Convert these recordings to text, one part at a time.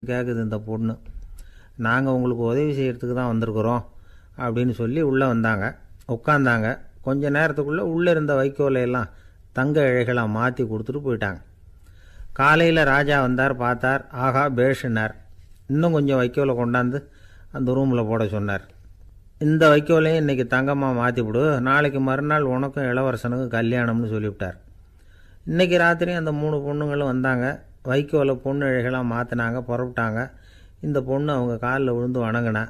கேட்குது இந்த பொண்ணு. நாங்கள் உங்களுக்கு உதவி செய்கிறதுக்கு தான் வந்திருக்குறோம் அப்படின்னு சொல்லி உள்ளே வந்தாங்க, உட்காந்தாங்க. கொஞ்ச நேரத்துக்குள்ளே உள்ளே இருந்த வைக்கோலையெல்லாம் தங்க இழைகளாக மாற்றி கொடுத்துட்டு போயிட்டாங்க. காலையில் ராஜா வந்தார், பார்த்தார். ஆகா பேஷுன்னார். இன்னும் கொஞ்சம் வைக்கோலை கொண்டாந்து அந்த ரூமில் போட சொன்னார். இந்த வைக்கோலையும் இன்றைக்கி தங்கமாக மாற்றிவிடு, நாளைக்கு மறுநாள் உனக்கும் இளவரசனுக்கும் கல்யாணம்னு சொல்லிவிட்டார். இன்றைக்கி ராத்திரி அந்த 3 பொண்ணுங்களும் வந்தாங்க. வைக்கோலை பொண்ணு இழைகளாக மாற்றினாங்க, புறப்பட்டாங்க. இந்த பொண்ணு அவங்க காலில் விழுந்து வணங்கினா.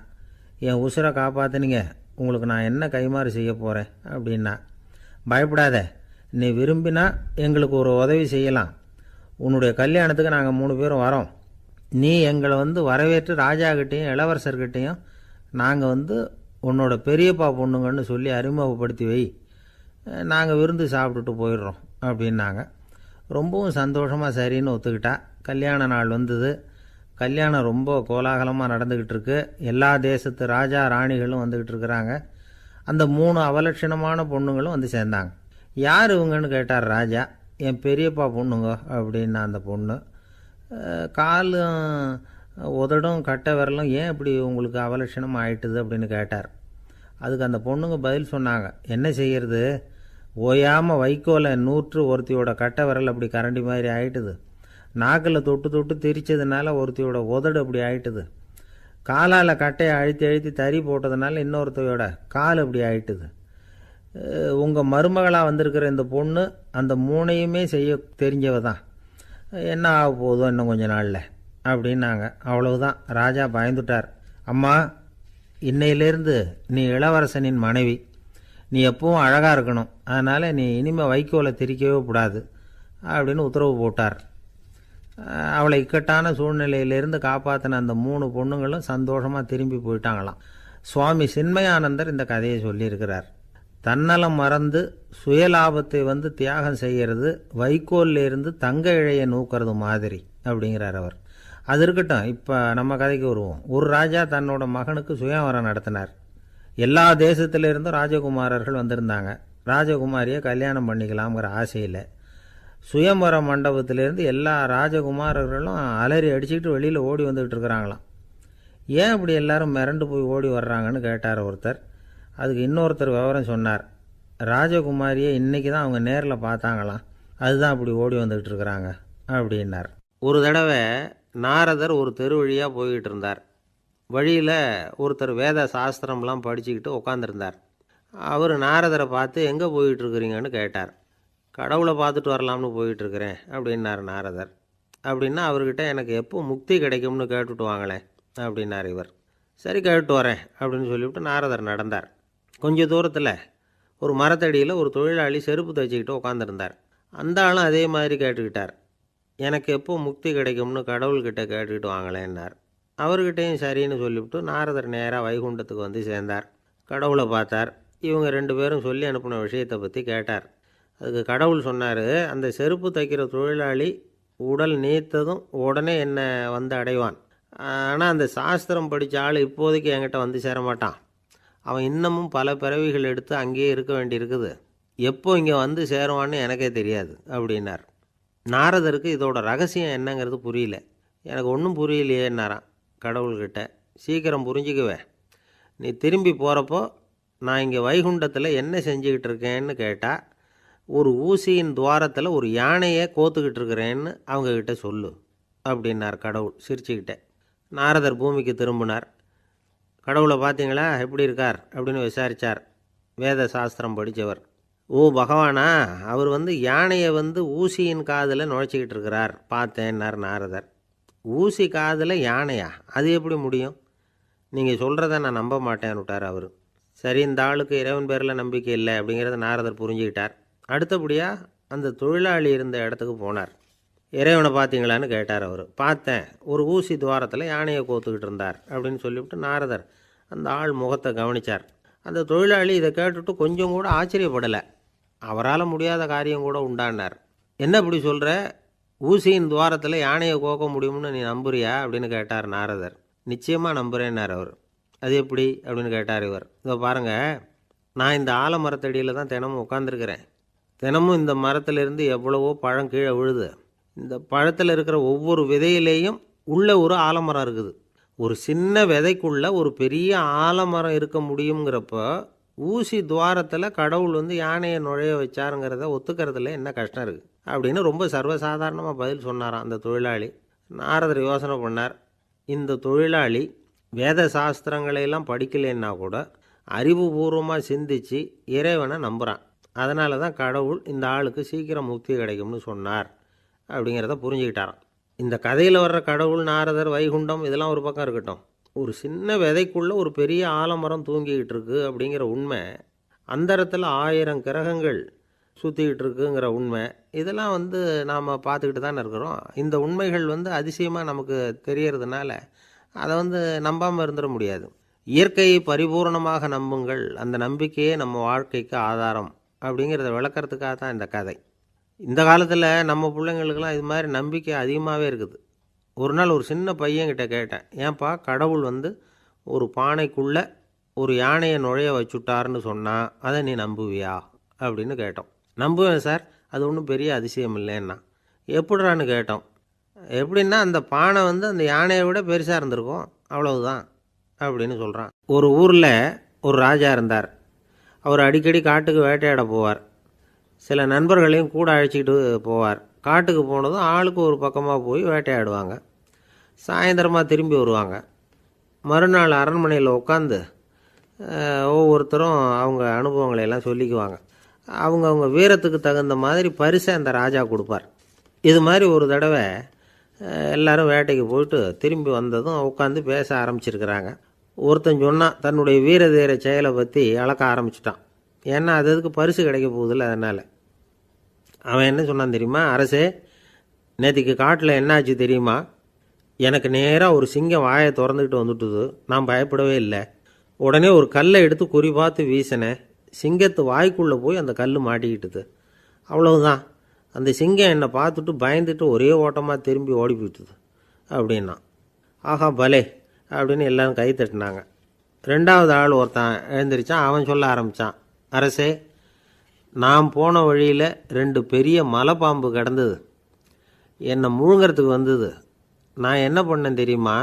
என் உசுரை காப்பாற்றினீங்க, உங்களுக்கு நான் என்ன கைமாறு செய்ய போகிறேன் அப்படின்னா. பயப்படாத, நீ விரும்பினா எங்களுக்கு ஒரு உதவி செய்யலாம். உன்னுடைய கல்யாணத்துக்கு நாங்கள் 3 பேரும் வரோம். நீ எங்களை வரவேற்று ராஜாக்கிட்டேயும் இளவரசர்கிட்டையும் நாங்கள் உன்னோட பெரியப்பா பொண்ணுங்கன்னு சொல்லி அறிமுகப்படுத்தி வை, நாங்கள் விருந்து சாப்பிட்டுட்டு போயிடுறோம் அப்படின்னாங்க. ரொம்பவும் சந்தோஷமாக சரின்னு ஒத்துக்கிட்டா. கல்யாண நாள் வந்தது. கல்யாணம் ரொம்ப கோலாகலமாக நடந்துக்கிட்டு இருக்கு. எல்லா தேசத்து ராஜா ராணிகளும் வந்துக்கிட்டு இருக்கிறாங்க. அந்த 3 அவலட்சணமான பொண்ணுங்களும் சேர்ந்தாங்க. யார் இவங்கன்னு கேட்டார் ராஜா. என் பெரியப்பா பொண்ணுங்க அப்படின்னா அந்த பொண்ணு. காலும் உதடும் கட்டை விரலும் ஏன் இப்படி உங்களுக்கு அவலட்சணமாக ஆயிட்டுது அப்படின்னு கேட்டார். அதுக்கு அந்த பொண்ணுங்க பதில் சொன்னாங்க. என்ன செய்கிறது, ஓயாமல் வைக்கோலை நூற்று ஒருத்தியோட கட்டை விரல் அப்படி கரண்டி மாதிரி ஆயிட்டுது. நாக்கில் தொட்டு தொட்டு திரிச்சதுனால ஒருத்தியோட உதடு அப்படி ஆயிட்டுது. காலால் கட்டையை அழுத்தி அழுத்தி தறி போட்டதுனால இன்னொருத்தையோட கால் அப்படி ஆயிட்டுது. உங்கள் மருமகளாக வந்திருக்கிற இந்த பொண்ணு அந்த 3ஐயுமே செய்ய தெரிஞ்சவ தான். என்ன ஆக போதும் இன்னும் கொஞ்ச நாளில் அப்படின்னாங்க. அவ்வளவுதான். ராஜா பயந்துட்டார். அம்மா, இன்னையிலேருந்து நீ இளவரசனின் மனைவி. நீ எப்பவும் அழகாக இருக்கணும். அதனால் நீ இனிமேல் வைக்கோலை திரிக்கவே கூடாது அப்படின்னு உத்தரவு போட்டார். அவளை இக்கட்டான சூழ்நிலையிலிருந்து காப்பாற்றின அந்த 3 பொண்ணுங்களும் சந்தோஷமாக திரும்பி போயிட்டாங்களாம். சுவாமி சின்மயானந்தர் இந்த கதையை சொல்லியிருக்கிறார். தன்னலம் மறந்து சுயலாபத்தை தியாகம் செய்கிறது வைக்கோல்லிருந்து தங்க இழையை நூக்கிறது மாதிரி அப்படிங்கிறார் அவர். அது இருக்கட்டும், இப்போ நம்ம கதைக்கு வருவோம். ஒரு ராஜா தன்னோட மகனுக்கு சுயவரம் நடத்தினார். எல்லா தேசத்திலிருந்தும் ராஜகுமாரர்கள் வந்திருந்தாங்க. ராஜகுமாரியை கல்யாணம் பண்ணிக்கலாம்ங்கிற ஆசையில் சுயம்பர மண்டபத்திலேருந்து எல்லா ராஜகுமாரர்களும் அலறி அடிச்சுக்கிட்டு வெளியில் ஓடி வந்துக்கிட்டு இருக்கிறாங்களாம். ஏன் இப்படி எல்லாரும் மிரண்டு போய் ஓடி வர்றாங்கன்னு கேட்டார் ஒருத்தர். அதுக்கு இன்னொருத்தர் விவரம் சொன்னார். ராஜகுமாரியை இன்றைக்கி தான் அவங்க நேரில் பார்த்தாங்களாம், அதுதான் அப்படி ஓடி வந்துக்கிட்டு இருக்கிறாங்க அப்படின்னார். ஒரு தடவை நாரதர் ஒரு தெரு வழியாக போய்கிட்டு இருந்தார். வழியில் ஒருத்தர் வேத சாஸ்திரம்லாம் படிச்சுக்கிட்டு உட்காந்துருந்தார். அவர் நாரதரை பார்த்து எங்கே போயிட்டுருக்குறீங்கன்னு கேட்டார். கடவுளை பார்த்துட்டு வரலாம்னு போயிட்டுருக்கிறேன் அப்படின்னார் நாரதர். அப்படின்னா அவர்கிட்ட எனக்கு எப்போ முக்தி கிடைக்கும்னு கேட்டுட்டு வாங்களேன் அப்படின்னார் இவர். சரி, கேட்டு வரேன் அப்படின்னு சொல்லிவிட்டு நாரதர் நடந்தார். கொஞ்சம் தூரத்தில் ஒரு மரத்தடியில் ஒரு தொழிலாளி செருப்பு தைச்சிக்கிட்டு உட்காந்துருந்தார். அந்த ஆளும் அதே மாதிரி கேட்டுக்கிட்டார். எனக்கு எப்போ முக்தி கிடைக்கும்னு கடவுள்கிட்ட கேட்டுக்கிட்டு வாங்களேன்னார். அவர்கிட்டையும் சரின்னு சொல்லிவிட்டு நாரதர் நேராக வைகுண்டத்துக்கு சேர்ந்தார். கடவுளை பார்த்தார். இவங்க 2 பேரும் சொல்லி அனுப்பின விஷயத்தை பற்றி கேட்டார். அதுக்கு கடவுள் சொன்னார், அந்த செருப்பு தைக்கிற தொழிலாளி உடல் நீத்ததும் உடனே என்னை அடைவான். ஆனால் அந்த சாஸ்திரம் படித்த ஆள் இப்போதைக்கு என்கிட்ட சேரமாட்டான். அவன் இன்னமும் பல பிறவிகள் எடுத்து அங்கேயே இருக்க வேண்டியிருக்குது. எப்போ இங்கே சேருவான்னு எனக்கே தெரியாது அப்படின்னார். நாரதருக்கு இதோட ரகசியம் என்னங்கிறது புரியல. எனக்கு ஒன்றும் புரியலையேன்னாரான் கடவுள்கிட்ட. சீக்கிரம் புரிஞ்சுக்குவேன், நீ திரும்பி போகிறப்போ நான் இங்கே வைகுண்டத்தில் என்ன செஞ்சுக்கிட்டு இருக்கேன்னு கேட்டால், ஒரு ஊசியின் துவாரத்தில் ஒரு யானையை கோத்துக்கிட்டு இருக்கிறேன்னு அவங்கக்கிட்ட சொல்லு அப்படின்னார் கடவுள் சிரிச்சுக்கிட்டே. நாரதர் பூமிக்கு திரும்பினார். கடவுளை பார்த்தீங்களா, எப்படி இருக்கார் அப்படின்னு விசாரித்தார். வேத சாஸ்திரம் படித்தவர். ஓ பகவானா, அவர் யானையை ஊசியின் காதில் நுழைச்சிக்கிட்டு இருக்கிறார் பார்த்தேன்னார் நாரதர். ஊசி காதில் யானையா, அது எப்படி முடியும்? நீங்கள் சொல்கிறத நான் நம்ப மாட்டேன்னு விட்டார் அவர். சரி, இந்த ஆளுக்கு இறைவன் பேரில் நம்பிக்கை இல்லை அப்படிங்கிறத நாரதர் புரிஞ்சுக்கிட்டார். அடுத்தபடியாக அந்த தொழிலாளி இருந்த இடத்துக்கு போனார். இறைவனை பார்த்தீங்களான்னு கேட்டார் அவர். பார்த்தேன், ஒரு ஊசி துவாரத்தில் யானையை கோத்துக்கிட்டு இருந்தார் அப்படின்னு சொல்லிவிட்டு நாரதர் அந்த ஆள் முகத்தை கவனித்தார். அந்த தொழிலாளி இதை கேட்டுட்டு கொஞ்சம் கூட ஆச்சரியப்படலை. அவரால் முடியாத காரியம் கூட உண்டானார். என்ன இப்படி சொல்கிற, ஊசியின் துவாரத்தில் யானையை கோக்க முடியும்னு நீ நம்புறியா அப்படின்னு கேட்டார் நாரதர். நிச்சயமாக நம்புகிறேன்னார் அவர். அது எப்படி அப்படின்னு கேட்டார் இவர். இதோ பாருங்கள், நான் இந்த ஆலமரத்தடியில் தான் தினமும் உட்காந்துருக்கிறேன். தினமும் இந்த மரத்திலிருந்து எவ்வளவோ பழம் கீழே விழுது. இந்த பழத்தில் இருக்கிற ஒவ்வொரு விதையிலேயும் உள்ள ஒரு ஆலமரம் இருக்குது. ஒரு சின்ன விதைக்குள்ள ஒரு பெரிய ஆலமரம் இருக்க முடியுங்கிறப்ப ஊசி துவாரத்தில் கடவுள் வந்து யானையை நுழைய வச்சாருங்கிறத ஒத்துக்கிறதுல என்ன கஷ்டம் இருக்குது அப்படின்னு ரொம்ப சர்வசாதாரணமாக பதில் சொன்னாராம் அந்த தொழிலாளி. நாரதர் யோசனை பண்ணார், இந்த தொழிலாளி வேத சாஸ்திரங்களையெல்லாம் படிக்கலைன்னா கூட அறிவுபூர்வமாக சிந்தித்து இறைவனை நம்புகிறான். அதனால தான் கடவுள் இந்த ஆளுக்கு சீக்கிரம் முக்தி கிடைக்கும்னு சொன்னார் அப்படிங்கிறத புரிஞ்சுக்கிட்டாராம். இந்த கதையில் வர்ற கடவுள், நாரதர், வைகுண்டம் இதெல்லாம் ஒரு பக்கம் இருக்கட்டும், ஒரு சின்ன விதைக்குள்ளே ஒரு பெரிய ஆலமரம் தூங்கிக்கிட்டு இருக்கு அப்படிங்கிற உண்மை, அந்தரத்தில் 1000 கிரகங்கள் சுற்றிக்கிட்டு இருக்குங்கிற உண்மை, இதெல்லாம் வந்து நாம் பார்த்துக்கிட்டு தானே இருக்கிறோம். இந்த உண்மைகள் வந்து அதிசயமாக நமக்கு தெரியறதுனால அதை வந்து நம்பாமல் இருந்துட முடியாது. இயற்கையை பரிபூர்ணமாக நம்புங்கள், அந்த நம்பிக்கையே நம்ம வாழ்க்கைக்கு ஆதாரம் அப்படிங்கிறத விளக்கறதுக்காக தான் இந்த கதை. இந்த காலத்தில் நம்ம பிள்ளைங்களுக்கெல்லாம் இது மாதிரி நம்பிக்கை அதிகமாகவே இருக்குது. ஒரு நாள் ஒரு சின்ன பையன்கிட்ட கேட்டேன், ஏன்பா கடவுள் வந்து ஒரு பானைக்குள்ளே ஒரு யானையை நுழைய வச்சுட்டாருன்னு சொன்னால் அதை நீ நம்புவியா அப்படின்னு கேட்டோம். நம்புவேன் சார், அது ஒன்றும் பெரிய அதிசயம் இல்லைன்னா. எப்படிறான்னு கேட்டோம். எப்படின்னா அந்த பானை வந்து அந்த யானையை விட பெருசாக இருந்திருக்கும், அவ்வளவுதான் அப்படின்னு சொல்கிறான். ஒரு ஊரில் ஒரு ராஜா இருந்தார். அவர் அடிக்கடி காட்டுக்கு வேட்டையாட போவார். சில நண்பர்களையும் கூட அழைச்சிக்கிட்டு போவார். காட்டுக்கு போனதும் ஆளுக்கு ஒரு பக்கமாக போய் வேட்டையாடுவாங்க. சாயந்தரமாக திரும்பி வருவாங்க. மறுநாள் அரண்மனையில் உட்காந்து ஒவ்வொருத்தரும் அவங்க அனுபவங்களை எல்லாம் சொல்லிக்குவாங்க. அவங்க வீரத்துக்கு தகுந்த மாதிரி பரிசை அந்த ராஜா கொடுப்பார். இது மாதிரி ஒரு தடவை எல்லாரும் வேட்டைக்கு போயிட்டு திரும்பி வந்ததும் உட்காந்து பேச ஆரம்பிச்சிருக்கிறாங்க. ஒருத்தன் சொன்னான், தன்னுடைய வீர தீர செயலை பற்றி அளக்க ஆரம்பிச்சிட்டான். ஏன்னா அதுக்கு பரிசு கிடைக்க போகுதில்ல, அதனால். அவன் என்ன சொன்னான் தெரியுமா? அரசே, நேற்றுக்கு காட்டில் என்னாச்சு தெரியுமா? எனக்கு நேராக ஒரு சிங்கம் வாயை திறந்துக்கிட்டு வந்துட்டுது. நான் பயப்படவே இல்லை. உடனே ஒரு கல்லை எடுத்து குறி பார்த்து வீசினேன். சிங்கத்து வாய்க்குள்ளே போய் அந்த கல் மாட்டிக்கிட்டுது. அவ்வளவுதான். அந்த சிங்கம் என்னை பார்த்துட்டு பயந்துட்டு ஒரே ஓட்டமாக திரும்பி ஓடி போயிட்டுது அப்படின்னா. ஆஹா பலே அப்படின்னு எல்லாரும் கை தட்டினாங்க. ரெண்டாவது ஆள் ஒருத்தன் எழுந்திரிச்சான். அவன் சொல்ல ஆரம்பித்தான், அரசே, நான் போன வழியில் 2 பெரிய மலைப்பாம்பு கிடந்தது. என்னை முழுங்கிறதுக்கு வந்தது. நான் என்ன பண்ணேன் தெரியுமா?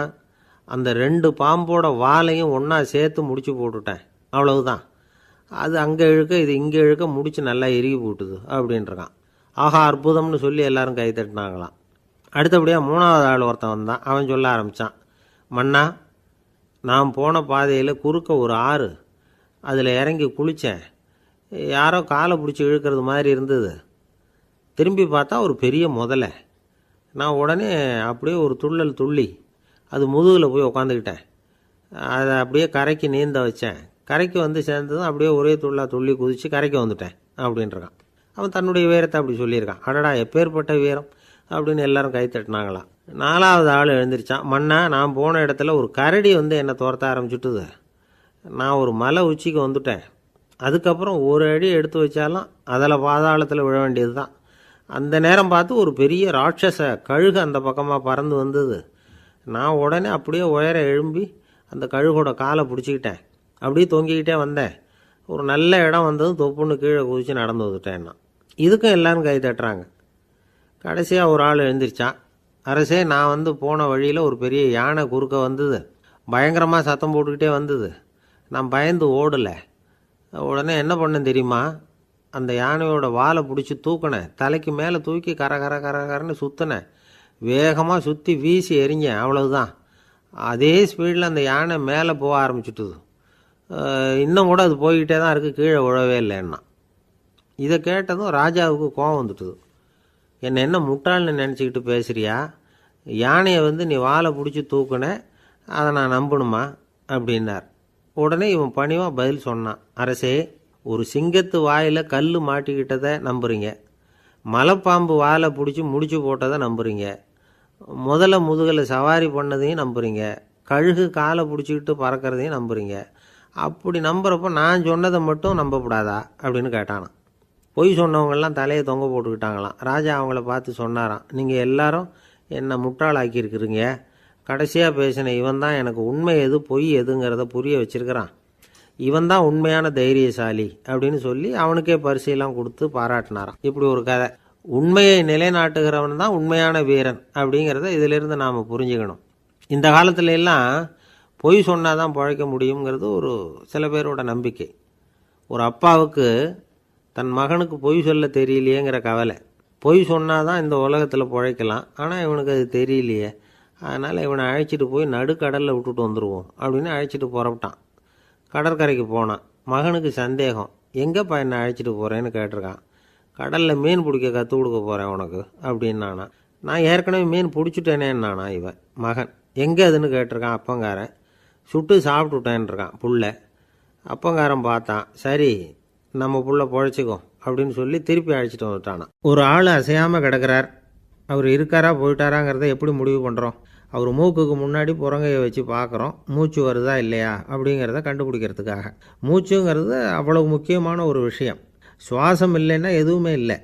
அந்த 2 பாம்போட வாலையும் ஒன்றா சேர்த்து முடிச்சு போட்டுட்டேன். அவ்வளவுதான். அது அங்கே இழுக்க இது இங்கே இழுக்க முடிச்சு நல்லா இறுகி போட்டுது அப்படின்றான். ஆஹா அற்புதம்னு சொல்லி எல்லாரும் கை தட்டினாங்களாம். அடுத்தபடியாக 3வது ஆள் ஒருத்தன் வந்தான். அவன் சொல்ல ஆரம்பித்தான், மன்னா, நான் போன பாதையில் குறுக்க ஒரு ஆறு, அதில் இறங்கி குளித்தேன். யாரோ காலை பிடிச்சி இழுக்கிறது மாதிரி இருந்தது. திரும்பி பார்த்தா ஒரு பெரிய முதலை. நான் உடனே அப்படியே ஒரு துள்ளல் துள்ளி அது முதுகில் போய் உக்காந்துக்கிட்டேன். அதை அப்படியே கரைக்கு நீந்த வச்சேன். கரைக்கு வந்து சேர்ந்ததும் அப்படியே ஒரே துள்ளி குதித்து கரைக்கு வந்துட்டேன் அப்படின்றான். அவன் தன்னுடைய வீரத்தை அப்படி சொல்லியிருக்கான். அடடா எப்பேற்பட்ட வீரம் அப்படின்னு எல்லாரும் கை தட்டினாங்களாம். 4வது ஆள் எழுந்திரிச்சான். மன்னா, நான் போன இடத்துல ஒரு கரடி வந்து என்னை துரத்த ஆரம்பிச்சுட்டுது. நான் ஒரு மலை உச்சிக்கு வந்துட்டேன். அதுக்கப்புறம் ஒரு அடி எடுத்து வச்சாலும் அதில் பாதாளத்தில் விழ வேண்டியது தான். அந்த நேரம் பார்த்து ஒரு பெரிய ராட்சச கழுகு அந்த பக்கமாக பறந்து வந்தது. நான் உடனே அப்படியே உயர எழும்பி அந்த கழுகோட காலை பிடிச்சிக்கிட்டேன். அப்படியே தொங்கிக்கிட்டே வந்தேன். ஒரு நல்ல இடம் வந்ததும் தொப்புன்னு கீழே குதித்து நடந்து வந்துட்டேன்னா. இதுக்கும் எல்லாரும் கை தட்டுறாங்க. கடைசியாக ஒரு ஆள் எழுந்திரிச்சான். அரசே, நான் வந்து போன வழியில் ஒரு பெரிய யானை குறுக்க வந்தது. பயங்கரமாக சத்தம் போட்டுக்கிட்டே வந்தது. நான் பயந்து ஓடலை. உடனே என்ன பண்ணேன் தெரியுமா? அந்த யானையோட வாலை பிடிச்சி தூக்கினேன். தலைக்கு மேலே தூக்கி கரன்னு சுற்றினேன். வேகமாக சுற்றி வீசி எறிஞ்சேன். அவ்வளவுதான். அதே ஸ்பீடில் அந்த யானை மேலே போக ஆரம்பிச்சுட்டுது. இன்னும் கூட அது போய்கிட்டே தான் இருக்குது, கீழே விழவே இல்லைன்னா. இதை கேட்டதும் ராஜாவுக்கு கோபம் வந்துட்டுது. என்னை என்ன முட்டாள்னு நினச்சிக்கிட்டு பேசுகிறியா? யானையை வந்து நீ வாலை பிடிச்சி தூக்குன, அதை நான் நம்பணுமா அப்படின்னார். உடனே இவன் பணிவாக பதில் சொன்னான், அரசே, ஒரு சிங்கத்து வாயில் கல் மாட்டிக்கிட்டதை நம்புறீங்க, மலைப்பாம்பு வாலை பிடிச்சி முடிச்சு போட்டதை நம்புறீங்க, முதல்ல முதுகில் சவாரி பண்ணதையும் நம்புறீங்க, கழுகு காலை பிடிச்சிக்கிட்டு பறக்கிறதையும் நம்புறீங்க. அப்படி நம்புறப்போ நான் சொன்னதை மட்டும் நம்பக்கூடாதா அப்படின்னு கேட்டானான். பொய் சொன்னவங்கெல்லாம் தலையை தொங்க போட்டுக்கிட்டாங்களாம். ராஜா அவங்கள பார்த்து சொன்னாராம், நீங்கள் எல்லாரும் என்னை முட்டாளாக்கியிருக்கிறீங்க. கடைசியாக பேசின இவன் தான் எனக்கு உண்மை எது பொய் எதுங்கிறத புரிய வச்சிருக்கிறான். இவன் தான் உண்மையான தைரியசாலி அப்படின்னு சொல்லி அவனுக்கே பரிசையெல்லாம் கொடுத்து பாராட்டினாராம். இப்படி ஒரு கதை. உண்மையை நிலைநாட்டுகிறவன் தான் உண்மையான வீரன் அப்படிங்கிறத இதிலிருந்து நாம் புரிஞ்சுக்கணும். இந்த காலத்துல எல்லாம் பொய் சொன்னால் தான் பிழைக்க முடியுங்கிறது ஒரு சில பேரோட நம்பிக்கை. ஒரு அப்பாவுக்கு தன் மகனுக்கு பொய் சொல்ல தெரியலையேங்கிற கவலை. பொய் சொன்னால் தான் இந்த உலகத்தில் பிழைக்கலாம், ஆனால் இவனுக்கு அது தெரியலையே, அதனால் இவனை அழைச்சிட்டு போய் நடுக்கடலில் விட்டுட்டு வந்துடுவோம் அப்படின்னு அழைச்சிட்டு புறப்பட்டான். கடற்கரைக்கு போனான். மகனுக்கு சந்தேகம், எங்கேப்பா என்னை அழைச்சிட்டு போகிறேன்னு கேட்டிருக்கான். கடலில் மீன் பிடிக்க கற்றுக் கொடுக்க போகிறேன் உனக்கு அப்படின்னானா. நான் ஏற்கனவே மீன் பிடிச்சிட்டேனேன்னானா இவன் மகன். எங்கே அதுன்னு கேட்டிருக்கான் அப்பங்காரன். சுட்டு சாப்பிட்டுட்டேன்ருக்கான் புள்ள. அப்பங்காரன் பார்த்தான், சரி நம்ம புள்ள பொழைச்சிக்கோ அப்படின்னு சொல்லி திருப்பி அழைச்சிட்டு வந்துட்டானா. ஒரு ஆள் அசையாமல் கிடக்கிறார், அவர் இருக்காரா போயிட்டாராங்கிறத எப்படி முடிவு பண்ணுறோம்? அவர் மூக்குக்கு முன்னாடி புறங்கையை வச்சு பார்க்குறோம், மூச்சு வருதா இல்லையா அப்படிங்கிறத கண்டுபிடிக்கிறதுக்காக. மூச்சுங்கிறது அவ்வளவு முக்கியமான ஒரு விஷயம். சுவாசம் இல்லைன்னா எதுவுமே இல்லை.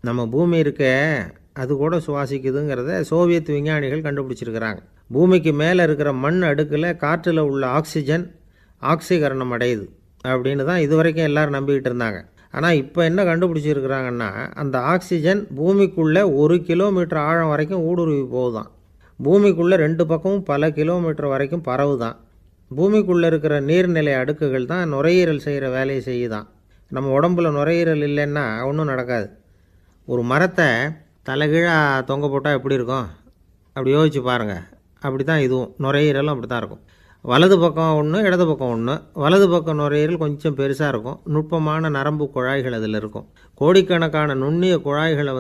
நம்ம பூமி இருக்க அது கூட சுவாசிக்குதுங்கிறத சோவியத் விஞ்ஞானிகள் கண்டுபிடிச்சிருக்கிறாங்க. பூமிக்கு மேலே இருக்கிற மண் அடுக்கில் காற்றில் உள்ள ஆக்சிஜன் ஆக்சிகரணம் அடையுது அப்படின்னு தான் இதுவரைக்கும் எல்லோரும் நம்பிக்கிட்டு இருந்தாங்க. ஆனால் இப்போ என்ன கண்டுபிடிச்சிருக்கிறாங்கன்னா, அந்த ஆக்சிஜன் பூமிக்குள்ளே 1 கிலோமீட்டர் ஆழம் வரைக்கும் ஊடுருவி போகுதான். பூமிக்குள்ளே 2 பக்கமும் பல கிலோமீட்டர் வரைக்கும் பரவுதான். பூமிக்குள்ளே இருக்கிற நீர்நிலை அடுக்குகள் தான் நுரையீரல் செய்கிற வேலையை செய்யுதான். நம்ம உடம்புல நுரையீரல் இல்லைன்னா ஒன்றும் நடக்காது. ஒரு மரத்தை தலைகீழாக தொங்க போட்டால் எப்படி இருக்கும்? அப்படி யோசிச்சு பாருங்கள். அப்படி தான் இதுவும், நுரையீரலும் அப்படி தான் இருக்கும். வலது பக்கம் ஒன்று, இடது பக்கம் ஒன்று. வலது பக்கம் நுரையீரல் கொஞ்சம் பெருசாக இருக்கும், நுட்பமான நரம்பு குழாய்கள் அதில் இருக்கும். கோடிக்கணக்கான நுண்ணிய குழாய்களை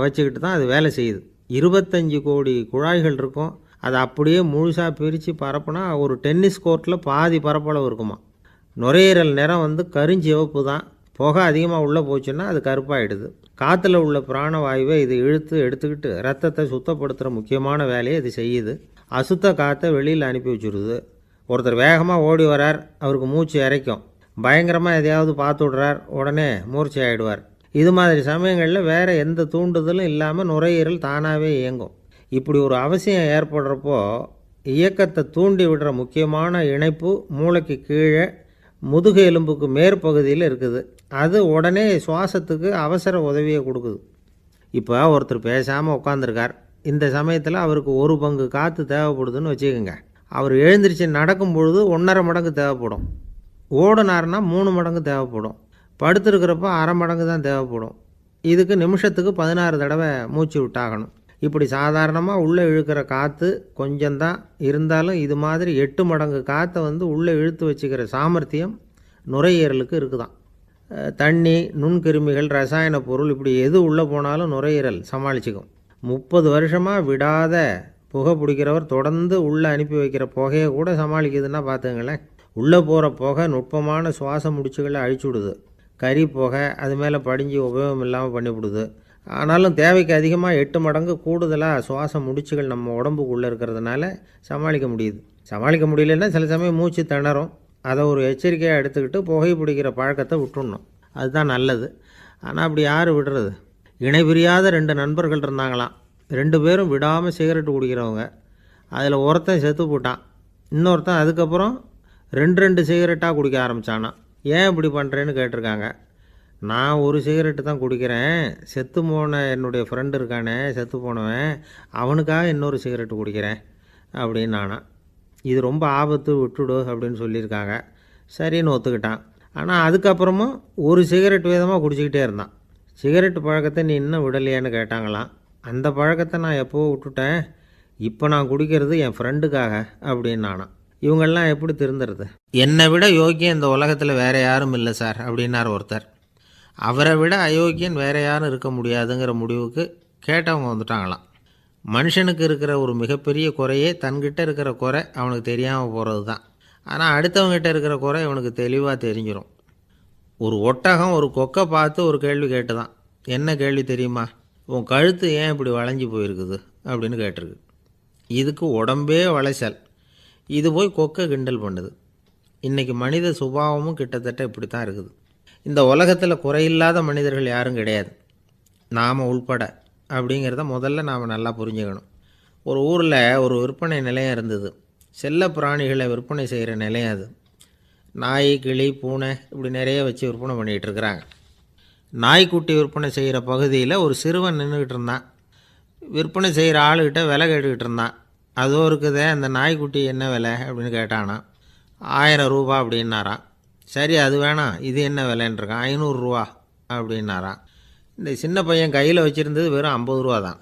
வச்சுக்கிட்டு தான் அது வேலை செய்யுது. 25 கோடி குழாய்கள் இருக்கும். அதை அப்படியே முழுசாக பிரித்து பரப்புனா ஒரு டென்னிஸ் கோர்ட்டில் பாதி பரப்பளவு இருக்குமா. நுரையீரல் நிறம் கருஞ்சிவப்பு தான். புகை அதிகமாக உள்ளே போச்சுன்னா அது கருப்பாயிடுது. காற்றுல உள்ள பிராணவாயுவை இது இழுத்து எடுத்துக்கிட்டு ரத்தத்தை சுத்தப்படுத்துகிற முக்கியமான வேலையை இது செய்யுது. அசுத்த காற்றை வெளியில் அனுப்பி வச்சுருது. ஒருத்தர் வேகமாக ஓடி வரார், அவருக்கு மூச்சு இறைக்கும். பயங்கரமாக எதையாவது பார்த்து விடுறார், உடனே மூர்ச்சி ஆகிடுவார். இது மாதிரி சமயங்களில் வேறு எந்த தூண்டுதலும் இல்லாமல் நுரையீரல் தானாகவே இயங்கும். இப்படி ஒரு அவசியம் ஏற்படுறப்போ இயக்கத்தை தூண்டி விடுற முக்கியமான இணைப்பு மூளைக்கு கீழே முதுகு எலும்புக்கு மேற்பகுதியில் இருக்குது. அது உடனே சுவாசத்துக்கு அவசர உதவியை கொடுக்குது. இப்போ ஒருத்தர் பேசாமல் உட்காந்துருக்கார். இந்த சமயத்தில் அவருக்கு 1 பங்கு காற்று தேவைப்படுதுன்னு வச்சுக்கோங்க. அவர் எழுந்திரிச்சு நடக்கும் பொழுது 1.5 மடங்கு தேவைப்படும். ஓடினார்னா 3 மடங்கு தேவைப்படும். படுத்துருக்கிறப்ப 1/2 மடங்கு தான் தேவைப்படும். இதுக்கு நிமிஷத்துக்கு 16 தடவை மூச்சு விட்டாகணும். இப்படி சாதாரணமாக உள்ளே இழுக்கிற காற்று கொஞ்சம்தான் இருந்தாலும் இது மாதிரி 8 மடங்கு காற்றை உள்ளே இழுத்து வச்சுக்கிற சாமர்த்தியம் நுரையீரலுக்கு இருக்குதான். தண்ணி, நுண்கிருமிகள், ரசாயன பொருள் இப்படி எது உள்ளே போனாலும் நுரையீரல் சமாளிச்சுக்கும். 30 வருஷமாக விடாத புகை பிடிக்கிறவர் தொடர்ந்து உள்ளே அனுப்பி வைக்கிற புகையை கூட சமாளிக்குதுன்னா பார்த்துங்களேன். உள்ளே போகிற புகை நுட்பமான சுவாச முடிச்சுகளை அழிச்சு விடுது. கறி புகை அது மேலே படிஞ்சு உபயோகம் இல்லாமல் பண்ணிவிடுது. ஆனாலும் தேவைக்கு அதிகமாக 8 மடங்கு கூடுதலாக சுவாச முடிச்சுகள் நம்ம உடம்புக்குள்ளே இருக்கிறதுனால சமாளிக்க முடியுது. சமாளிக்க முடியலன்னா சில சமயம் மூச்சு திணறும். அதை ஒரு எச்சரிக்கையாக எடுத்துக்கிட்டு புகை பிடிக்கிற பழக்கத்தை விட்டுடணும். அதுதான் நல்லது. ஆனால் அப்படி யார் விடுறது? இணை பிரியாத 2 நண்பர்கள் இருந்தாங்களாம். 2 பேரும் விடாமல் சிகரெட்டு குடிக்கிறவங்க. அதில் ஒருத்தன் செத்து போட்டான். இன்னொருத்தன் அதுக்கப்புறம் 2 சிகரெட்டாக குடிக்க ஆரம்பித்தானா. ஏன் இப்படி பண்ணுறேன்னு கேட்டிருக்காங்க. நான் ஒரு சிகரெட்டு தான் குடிக்கிறேன், செத்து போன என்னுடைய ஃப்ரெண்டு இருக்கானே செத்து போனவன், அவனுக்காக இன்னொரு சிகரெட்டு குடிக்கிறேன் அப்படின்னு நானா. இது ரொம்ப ஆபத்து, விட்டுடு அப்படின்னு சொல்லியிருக்காங்க. சரின்னு ஒத்துக்கிட்டான். ஆனால் அதுக்கப்புறமும் ஒரு சிகரெட் விதமாக குடிச்சிக்கிட்டே இருந்தான். சிகரெட்டு பழக்கத்தை நீ இன்னும் விடலையான்னு கேட்டாங்களாம். அந்த பழக்கத்தை நான் எப்போவோ விட்டுட்டேன், இப்போ நான் குடிக்கிறது என் ஃப்ரெண்டுக்காக அப்படின்னு நானா. இவங்கெல்லாம் எப்படி திருந்துறது? என்னை விட யோக்கியம் இந்த உலகத்தில் வேறு யாரும் இல்லை சார் அப்படின்னார் ஒருத்தர். அவரை விட அயோக்கியன் வேறு யாரும் இருக்க முடியாதுங்கிற முடிவுக்கு கேட்டவங்க வந்துட்டாங்களாம். மனுஷனுக்கு இருக்கிற ஒரு மிகப்பெரிய குறையே தன்கிட்ட இருக்கிற குறை அவனுக்கு தெரியாமல் போகிறது தான். ஆனால் அடுத்தவங்ககிட்ட இருக்கிற குறை இவனுக்கு தெளிவாக தெரிஞ்சிடும். ஒரு ஒட்டகம் ஒரு கொக்கை பார்த்து ஒரு கேள்வி கேட்டு தான். என்ன கேள்வி தெரியுமா? உன் கழுத்து ஏன் இப்படி வளைஞ்சி போயிருக்குது அப்படின்னு கேட்டிருக்கு. இதுக்கு உடம்பே வளைச்சல். இது போய் கொக்கை கிண்டல் பண்ணுது. இன்றைக்கி மனித சுபாவமும் கிட்டத்தட்ட இப்படி தான் இருக்குது. இந்த உலகத்தில் குறையில்லாத மனிதர்கள் யாரும் கிடையாது, நாம் உள்பட அப்படிங்கிறத முதல்ல நாம் நல்லா புரிஞ்சுக்கணும். ஒரு ஊரில் ஒரு விற்பனை நிலையம் இருந்தது. செல்ல பிராணிகளை விற்பனை செய்கிற நிலையம் அது. நாய், கிளி, பூனை இப்படி நிறைய வச்சு விற்பனை பண்ணிகிட்டு இருக்கிறாங்க. நாய்க்குட்டி விற்பனை செய்கிற பகுதியில் ஒரு சிறுவன் நின்றுக்கிட்டு இருந்தான். விற்பனை செய்கிற ஆளுகிட்ட விலை கேட்டுக்கிட்டு இருந்தான். அதோ இருக்குதே அந்த நாய்க்குட்டி என்ன விலை அப்படின்னு கேட்டானான். 1000 ரூபா அப்படின்னாரான். சரி அது வேணாம், இது என்ன விலைன்றிருக்கான். 500 ரூபா அப்படின்னாரான். இந்த சின்ன பையன் கையில் வச்சுருந்தது வெறும் 50 ரூபா தான்.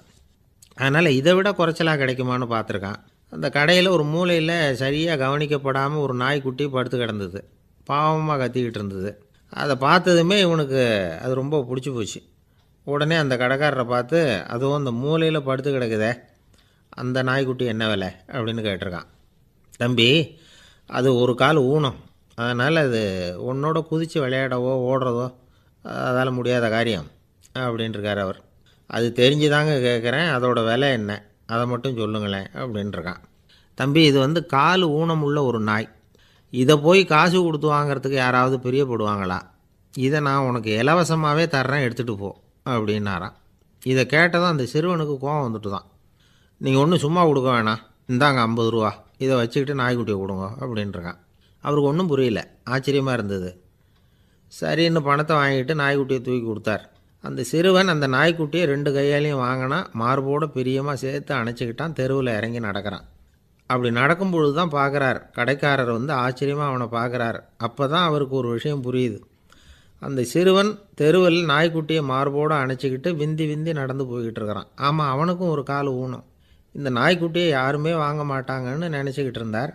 அதனால் இதை விட குறைச்சலாக கிடைக்குமான்னு பார்த்துருக்கான். அந்த கடையில் ஒரு மூலையில் சரியாக கவனிக்கப்படாமல் ஒரு நாய்க்குட்டி படுத்து கிடந்தது. பாவமாக கத்திக்கிட்டு இருந்தது. அதை பார்த்ததுமே இவனுக்கு அது ரொம்ப பிடிச்சி போச்சு. உடனே அந்த கடைக்காரரை பார்த்து, அதுவும் அந்த மூலையில் படுத்து கிடக்குதே அந்த நாய்க்குட்டி என்ன விலை அப்படின்னு கேட்டிருக்கான். தம்பி, அது ஒரு கால் ஊனம், அதனால் அது உன்னோட குதித்து விளையாடவோ ஓடுறதோ அதால் முடியாத காரியம் அப்படின்ட்டுருக்கார் அவர். அது தெரிஞ்சுதாங்க கேட்குறேன், அதோட விலை என்ன அதை மட்டும் சொல்லுங்களேன் அப்படின்ட்டுருக்கான். தம்பி, இது வந்து கால் ஊனம் உள்ள ஒரு நாய். இதை போய் காசு கொடுத்து வாங்கிறதுக்கு யாராவது பிரியப்படுவாங்களா? இதை நான் உனக்கு இலவசமாகவே தர்றேன், எடுத்துகிட்டு போ அப்படின்னாரான். இதை கேட்டதும் அந்த சிறுவனுக்கு கோபம் வந்துட்டு தான். நீங்கள் ஒன்றும் சும்மா கொடுக்க வேணாம், இந்தாங்க 50 ரூபா, இதை வச்சுக்கிட்டு நாய்க்குட்டியை கொடுங்க அப்படின்ட்டுருக்கான். அவருக்கு ஒன்றும் புரியல, ஆச்சரியமாக இருந்தது. சரின்னு பணத்தை வாங்கிட்டு நாய்க்குட்டியை தூக்கி கொடுத்தார். அந்த சிறுவன் அந்த நாய்க்குட்டியை 2 கையாலையும் வாங்கினா, மார்போடு பிரியமாக சேர்த்து அணைச்சிக்கிட்டான். தெருவில் இறங்கி நடக்கிறான். அப்படி நடக்கும்பொழுது தான் பார்க்குறார், கடைக்காரர் வந்து ஆச்சரியமாக அவனை பார்க்குறார். அப்போ தான் அவருக்கு ஒரு விஷயம் புரியுது. அந்த சிறுவன் தெருவில் நாய்க்குட்டியை மார்போடு அணைச்சிக்கிட்டு விந்தி விந்தி நடந்து போய்கிட்டு இருக்கிறான். ஆமாம், அவனுக்கும் ஒரு கால் ஊனம். இந்த நாய்க்குட்டியை யாருமே வாங்க மாட்டாங்கன்னு நினச்சிக்கிட்டு இருந்தார்.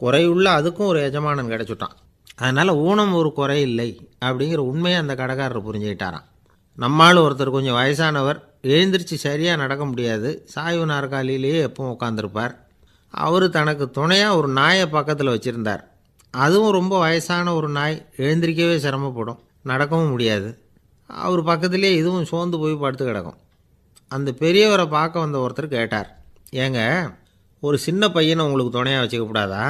குறையுள்ள அதுக்கும் ஒரு எஜமானன் கிடச்சிட்டான். அதனால் ஊனம் ஒரு குறை இல்லை அப்படிங்கிற உண்மையை அந்த கடைக்காரர் புரிஞ்சுக்கிட்டாரான். நம்மால் ஒருத்தர் கொஞ்சம் வயசானவர், எழுந்திரிச்சு சரியாக நடக்க முடியாது, சாய்வு நாற்காலியிலேயே எப்பவும் உட்காந்துருப்பார். அவர் தனக்கு துணையாக ஒரு நாயை பக்கத்தில் வச்சுருந்தார். அதுவும் ரொம்ப வயசான ஒரு நாய், எழுந்திரிக்கவே சிரமப்படும், நடக்கவும் முடியாது. அவர் பக்கத்துலேயே இதுவும் சோர்ந்து போய் படுத்து கிடக்கும். அந்த பெரியவரை பார்க்க வந்த ஒருத்தர் கேட்டார், ஏங்க, ஒரு சின்ன பையனை உங்களுக்கு துணையாக வச்சுக்கப்படாதா?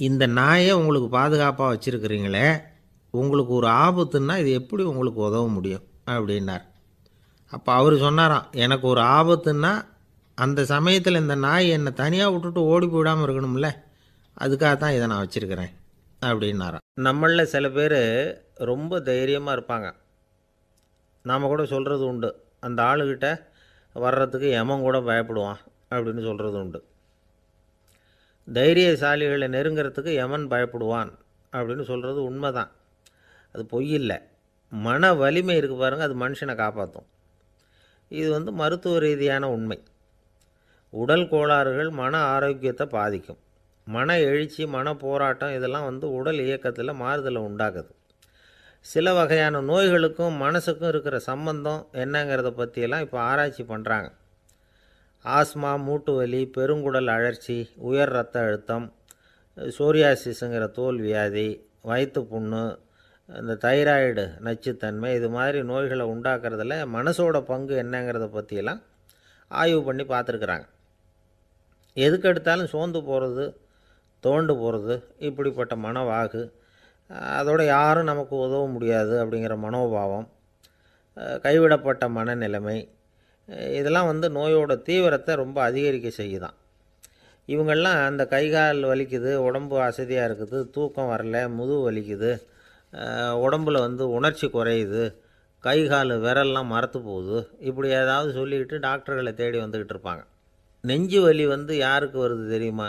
இந்த நாயை உங்களுக்கு பாதுகாப்பாக வச்சுருக்கிறீங்களே, உங்களுக்கு ஒரு ஆபத்துன்னா இது எப்படி உங்களுக்கு உதவ முடியும் அப்படின்னார். அப்போ அவர் சொன்னாராம், எனக்கு ஒரு ஆபத்துன்னா அந்த சமயத்தில் இந்த நாய் என்னை தனியாக விட்டுட்டு ஓடி போயிடாமல் இருக்கணும்ல, அதுக்காக தான் இதை நான் வச்சுருக்கிறேன் அப்படின்னாராம். நம்மளில் சில பேர் ரொம்ப தைரியமாக இருப்பாங்க. நாம் கூட சொல்கிறது உண்டு, அந்த ஆளுகிட்ட வர்றதுக்கு எமன் கூட பயப்படுவான் அப்படின்னு சொல்கிறது உண்டு. தைரியசாலிகளை நெருங்கிறதுக்கு எமன் பயப்படுவான் அப்படின்னு சொல்கிறது உண்மை தான். அது பொய் இல்லை. மன வலிமை இருக்குது பாருங்கள், அது மனுஷனை காப்பாற்றும். இது வந்து மருத்துவ ரீதியான உண்மை. உடல் கோளாறுகள் மன ஆரோக்கியத்தை பாதிக்கும். மன எழுச்சி, மன போராட்டம் இதெல்லாம் வந்து உடல் இயக்கத்தில் மாறுதலை உண்டாக்குது. சில வகையான நோய்களுக்கும் மனசுக்கும் இருக்கிற சம்பந்தம் என்னங்கிறத பற்றியெல்லாம் இப்போ ஆராய்ச்சி பண்ணுறாங்க. ஆஸ்மா, மூட்டு வலி, பெருங்குடல் அழற்சி, உயர் இரத்த அழுத்தம், சோரியாசிஸுங்கிற தோல் வியாதி, வயிற்று புண்ணு, இந்த தைராய்டு நச்சுத்தன்மை, இது மாதிரி நோய்களை உண்டாக்குறதுல மனசோட பங்கு என்னங்கிறத பற்றியெல்லாம் ஆய்வு பண்ணி பார்த்துருக்குறாங்க. எதுக்கு எடுத்தாலும் சோர்ந்து போகிறது, தோண்டு போகிறது, இப்படிப்பட்ட மனவாகு, அதோட யாரும் நமக்கு உதவ முடியாது அப்படிங்கிற மனோபாவம், கைவிடப்பட்ட மனநிலைமை, இதெல்லாம் வந்து நோயோட தீவிரத்தை ரொம்ப அதிகரிக்க செய்யுதான். இவங்கெல்லாம் அந்த கைகால் வலிக்குது, உடம்பு அசதியாக இருக்குது, தூக்கம் வரல, முதுகு வலிக்குது, உடம்புல வந்து உணர்ச்சி குறையுது, கை கால் விரல்லாம் மரத்து போகுது, இப்படி ஏதாவது சொல்லிக்கிட்டு டாக்டர்களை தேடி வந்துக்கிட்டு இருப்பாங்க. நெஞ்சு வலி வந்து யாருக்கு வருது தெரியுமா?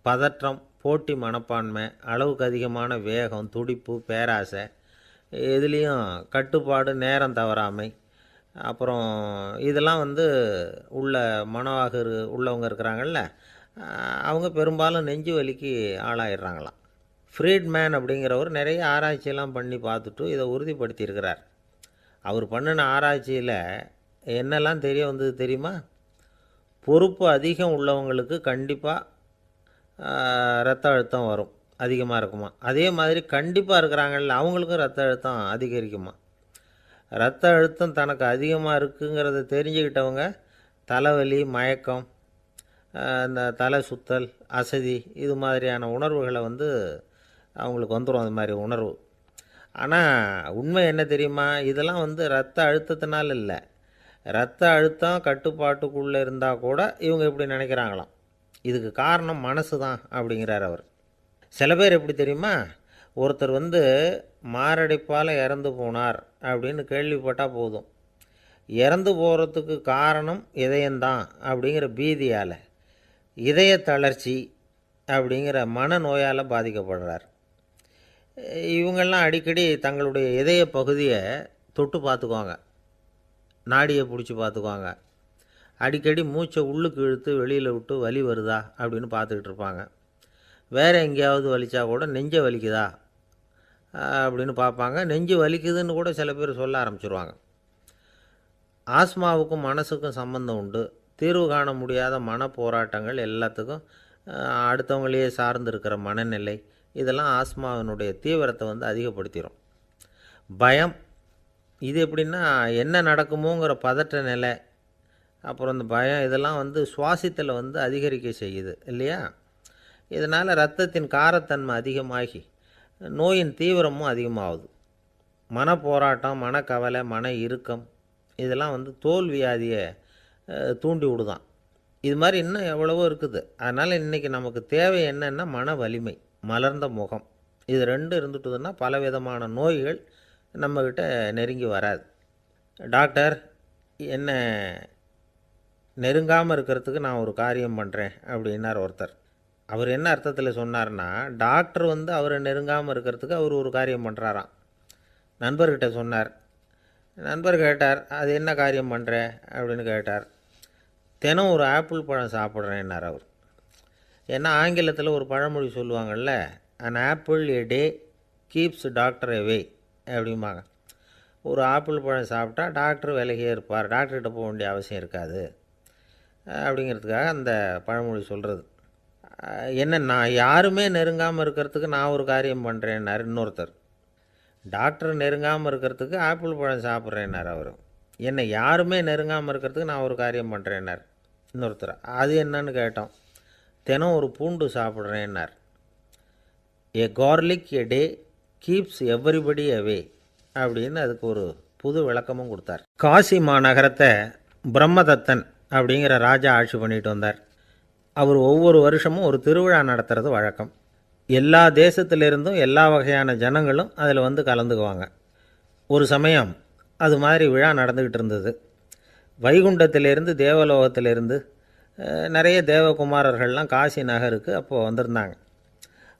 பதற்றம், போட்டி மனப்பான்மை, அளவுக்கு அதிகமான வேகம், துடிப்பு, பேராசை, இதுலேயும் கட்டுப்பாடு, நேரம் தவறாமை, அப்புறம் இதெல்லாம் வந்து உள்ள மனவாக உள்ளவங்க இருக்கிறாங்கல்ல, அவங்க பெரும்பாலும் நெஞ்சு வலிக்கு ஆளாயிடுறாங்களாம். ஃப்ரீட்மேன் அப்படிங்கிறவர் நிறைய ஆராய்ச்சியெல்லாம் பண்ணி பார்த்துட்டு இதை உறுதிப்படுத்தியிருக்கிறார். அவர் பண்ணின ஆராய்ச்சியில் என்னெல்லாம் தெரிய வந்தது தெரியுமா? பொறுப்பு அதிகம் உள்ளவங்களுக்கு கண்டிப்பாக ரத்த அழுத்தம் வரும், அதிகமாக இருக்குமா. அதே மாதிரி கண்டிப்பாக இருக்கிறாங்கல்ல, அவங்களுக்கும் ரத்த அழுத்தம் அதிகரிக்குமா. ரத்த அழுத்தம் தனக்கு அதிகமாக இருக்குங்கிறத தெரிஞ்சுக்கிட்டவங்க தலைவலி, மயக்கம், இந்த தலை சுத்தல், அசதி, இது மாதிரியான உணர்வுகளை வந்து அவங்களுக்கு வந்துடும், அது மாதிரி உணர்வு. ஆனால் உண்மை என்ன தெரியுமா? இதெல்லாம் வந்து ரத்த அழுத்தத்தினால இல்லை, ரத்த அழுத்தம் கட்டுப்பாட்டுக்குள்ளே இருந்தால் கூட இவங்க இப்படி நினைக்கிறாங்களாம். இதுக்கு காரணம் மனசு தான் அப்படிங்கிறார் அவர். சில பேர் எப்படி தெரியுமா? ஒருத்தர் வந்து மாரடைப்பால் இறந்து போனார் அப்படின்னு கேள்விப்பட்டால் போதும், இறந்து போகிறதுக்கு காரணம் இதயம்தான் அப்படிங்கிற பீதியால், இதய தளர்ச்சி அப்படிங்கிற மனநோயால் பாதிக்கப்படுறார். இவங்கெல்லாம் அடிக்கடி தங்களுடைய இதய பகுதியை தொட்டு பார்த்துக்குவாங்க, நாடியை பிடிச்சி பார்த்துக்குவாங்க, அடிக்கடி மூச்சை உள்ளுக்கு இழுத்து வெளியில் விட்டு வலி வருதா அப்படின்னு பார்த்துக்கிட்டு இருப்பாங்க. வேறு எங்கேயாவது வலிச்சா கூட நெஞ்சை வலிக்குதா அப்படின்னு பார்ப்பாங்க. நெஞ்சு வலிக்குதுன்னு கூட சில பேர் சொல்ல ஆரம்பிச்சிருவாங்க. ஆஸ்மாவுக்கும் மனசுக்கும் சம்பந்தம் உண்டு. தீர்வு காண முடியாத மன போராட்டங்கள் எல்லாத்துக்கும் அடுத்தவங்களையே சார்ந்து இருக்கிற மனநிலை, இதெல்லாம் ஆஸ்மாவினுடைய தீவிரத்தை அதிகப்படுத்திடும். பயம், இது எப்படின்னா என்ன நடக்குமோங்கிற பதற்ற நிலை, அப்புறம் இந்த பயம் இதெல்லாம் சுவாசித்தலை அதிகரிக்க செய்யுது இல்லையா? இதனால் இரத்தத்தின் காரத்தன்மை அதிகமாகி நோயின் தீவிரமும் அதிகமாகுது. மன போராட்டம், மனக்கவலை, மன இறுக்கம் இதெல்லாம் தோல் வியாதியை தூண்டி விடுதான். இது மாதிரி இன்னும் எவ்வளவோ இருக்குது. அதனால் இன்றைக்கி நமக்கு தேவை என்னென்னா மன வலிமை, மலர்ந்த முகம். இது ரெண்டும் இருந்துட்டுதுன்னா பலவிதமான நோய்கள் நம்மக்கிட்ட நெருங்கி வராது. டாக்டர், என்ன நெருங்காமல் இருக்கிறதுக்கு நான் ஒரு காரியம் பண்ணுறேன் அப்படின்னார் ஒருத்தர். அவர் என்ன அர்த்தத்தில் சொன்னார்னா, டாக்டர் அவரை நெருங்காமல் இருக்கிறதுக்கு அவர் ஒரு காரியம் பண்ணுறாராம். நண்பர்கிட்ட சொன்னார். நண்பர் கேட்டார், அது என்ன காரியம் பண்ணுற அப்படின்னு கேட்டார். தினம் ஒரு ஆப்பிள் பழம் சாப்பிட்றேன்னார் அவர். ஏன்னா ஆங்கிலத்தில் ஒரு பழமொழி சொல்லுவாங்கள்ல, an apple a day keeps doctor away அப்படிம்பாங்க. ஒரு ஆப்பிள் பழம் சாப்பிட்டா டாக்டர் விலகியே இருப்பார், டாக்டர்கிட்ட போக வேண்டிய அவசியம் இருக்காது அப்படிங்கிறதுக்காக அந்த பழமொழி சொல்கிறது. என்ன, நான் யாருமே நெருங்காமல் இருக்கிறதுக்கு நான் ஒரு காரியம் பண்ணுறேன்னார் இன்னொருத்தர். டாக்டர் நெருங்காமல் இருக்கிறதுக்கு ஆப்பிள் பழம் சாப்பிட்றேன்னார் அவர். என்னை யாருமே நெருங்காமல் இருக்கிறதுக்கு நான் ஒரு காரியம் பண்ணுறேன்னார் இன்னொருத்தர். அது என்னன்னு கேட்டோம். தினம் ஒரு பூண்டு சாப்பிட்றேன்னார். ஏ கார்லிக் எ டே கீப்ஸ் எவ்ரிபடி அவே அப்படின்னு அதுக்கு ஒரு புது விளக்கமும் கொடுத்தார். காசி மாநகரத்தை பிரம்மதத்தன் அப்படிங்கிற ராஜா ஆட்சி பண்ணிட்டு வந்தார். அவர் ஒவ்வொரு வருஷமும் ஒரு திருவிழா நடத்துறது வழக்கம். எல்லா தேசத்திலிருந்தும் எல்லா வகையான ஜனங்களும் அதில் கலந்துக்குவாங்க. ஒரு சமயம் அது மாதிரி விழா நடந்துக்கிட்டு இருந்தது. வைகுண்டத்திலேருந்து தேவலோகத்திலேருந்து நிறைய தேவகுமாரர்கள்லாம் காசி நகருக்கு அப்போது வந்திருந்தாங்க.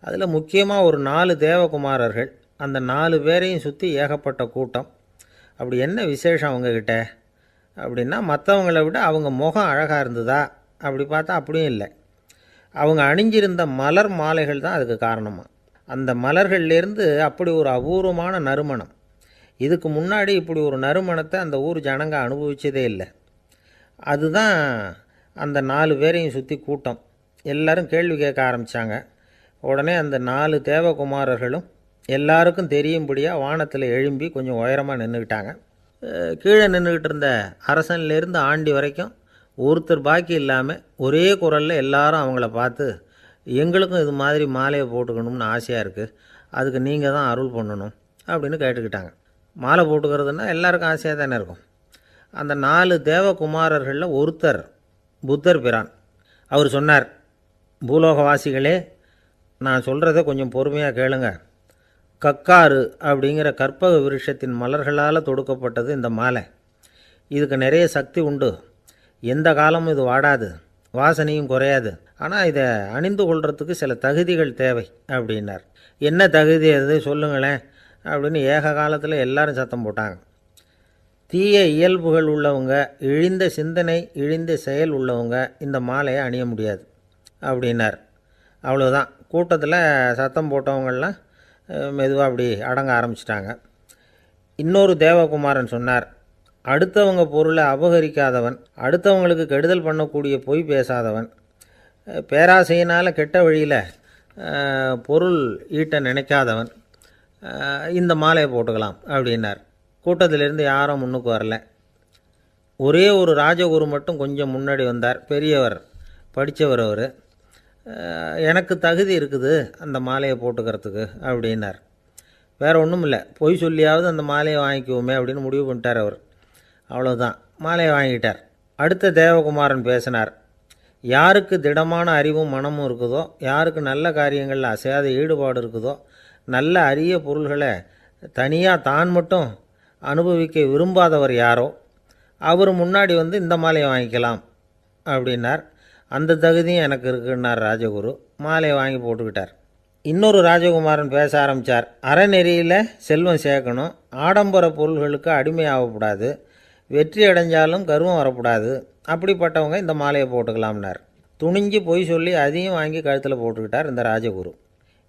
அதில் முக்கியமாக ஒரு 4 தேவகுமாரர்கள், அந்த 4 பேரையும் சுற்றி ஏகப்பட்ட கூட்டம். அப்படி என்ன விசேஷம் அவங்கக்கிட்ட அப்படின்னா, மற்றவங்கள விட அவங்க முகம் அழகாக இருந்ததா அப்படி பார்த்தா அப்படியும் இல்லை. அவங்க அணிஞ்சிருந்த மலர் மாலைகள் தான் அதுக்கு காரணமாக. அந்த மலர்கள்லேருந்து அப்படி ஒரு அபூர்வமான நறுமணம், இதுக்கு முன்னாடி இப்படி ஒரு நறுமணத்தை அந்த ஊர் ஜனங்க அனுபவிச்சதே இல்லை. அதுதான் அந்த 4 பேரையும் சுற்றி கூட்டம். எல்லாரும் கேள்வி கேட்க ஆரம்பித்தாங்க. உடனே அந்த 4 தேவகுமாரர்களும் எல்லாருக்கும் தெரியும்படியாக வானத்தில் எழும்பி கொஞ்சம் உயரமாக நின்றுக்கிட்டாங்க. கீழே நின்றுக்கிட்டு இருந்த அரசன்லேருந்து ஆண்டி வரைக்கும் ஒருத்தர் பாக்கி இல்லாமல் ஒரே குரலில் எல்லாரும் அவங்கள பார்த்து, எங்களுக்கும் இது மாதிரி மாலையை போட்டுக்கணும்னு ஆசையாக இருக்குது, அதுக்கு நீங்கள் தான் அருள் பண்ணணும் அப்படின்னு கேட்டுக்கிட்டாங்க. மாலை போட்டுக்கிறதுனா எல்லாருக்கும் ஆசையாக தானே இருக்கும். அந்த 4 தேவகுமாரர்களில் ஒருத்தர் புத்தர் பிரான். அவர் சொன்னார், பூலோகவாசிகளே, நான் சொல்கிறத கொஞ்சம் பொறுமையாக கேளுங்க. கக்காரு அப்படிங்கிற கற்பக விருட்சத்தின் மலர்களால் தொடுக்கப்பட்டது இந்த மாலை. இதுக்கு நிறைய சக்தி உண்டு. எந்த காலமும் இது வாடாது, வாசனையும் குறையாது. ஆனால் இதை அணிந்து கொள்கிறதுக்கு சில தகுதிகள் தேவை அப்படின்னார். என்ன தகுதி அது சொல்லுங்களேன் அப்படின்னு ஏக காலத்தில் எல்லாரும் சத்தம் போட்டாங்க. தீய இயல்புகள் உள்ளவங்க, இழிந்த சிந்தனை, இழிந்த செயல் உள்ளவங்க இந்த மாலையை அணிய முடியாது அப்படின்னார். அவ்வளோதான். கூட்டத்தில் சத்தம் போட்டவங்கள்லாம் மெதுவாக அப்படி அடங்க ஆரம்பிச்சிட்டாங்க. இன்னொரு தேவகுமாரன் சொன்னார், அடுத்தவங்க பொருளை அபகரிக்காதவன், அடுத்தவங்களுக்கு கெடுதல் பண்ணக்கூடிய பொய் பேசாதவன், பேராசையினால் கெட்ட வழியில் பொருள் ஈட்ட நினைக்காதவன் இந்த மாலையை போட்டுக்கலாம் அப்படின்னார். கூட்டத்திலிருந்து யாரும் முன்னுக்கு வரல. ஒரே ஒரு ராஜகுரு மட்டும் கொஞ்சம் முன்னாடி வந்தார். பெரியவர், படித்தவர் அவர். எனக்கு தகுதி இருக்குது அந்த மாலையை போட்டுக்கிறதுக்கு அப்படின்னார். வேறு ஒன்றும் இல்லை, பொய் சொல்லியாவது அந்த மாலையை வாங்கிக்குவோமே அப்படின்னு முடிவு பண்ணிட்டார் அவர். அவ்வளோதான், மாலையை வாங்கிட்டார். அடுத்த தேவகுமாரன் பேசினார். யாருக்கு திடமான அறிவும் மனமும் இருக்குதோ, யாருக்கு நல்ல காரியங்களில் அசையாத ஈடுபாடு இருக்குதோ, நல்ல அரிய பொருள்களை தனியாக தான் மட்டும் அனுபவிக்க விரும்பாதவர் யாரோ அவர் முன்னாடி வந்து இந்த மாலையை வாங்கிக்கலாம் அப்படின்னார். அந்த தகுதியும் எனக்கு இருக்குன்னார் ராஜகுரு. மாலையை வாங்கி போட்டுக்கிட்டார். இன்னொரு ராஜகுமாரன் பேச ஆரம்பித்தார். அறநெறியில் செல்வம் சேர்க்கணும், ஆடம்பர பொருள்களுக்கு அடிமையாகக்கூடாது, வெற்றி அடைஞ்சாலும் கர்வம் வரக்கூடாது, அப்படிப்பட்டவங்க இந்த மாலையை போட்டுக்கலாம்னார். துணிஞ்சு பொய் சொல்லி அதையும் வாங்கி கழுத்தில் போட்டுக்கிட்டார் இந்த ராஜகுரு.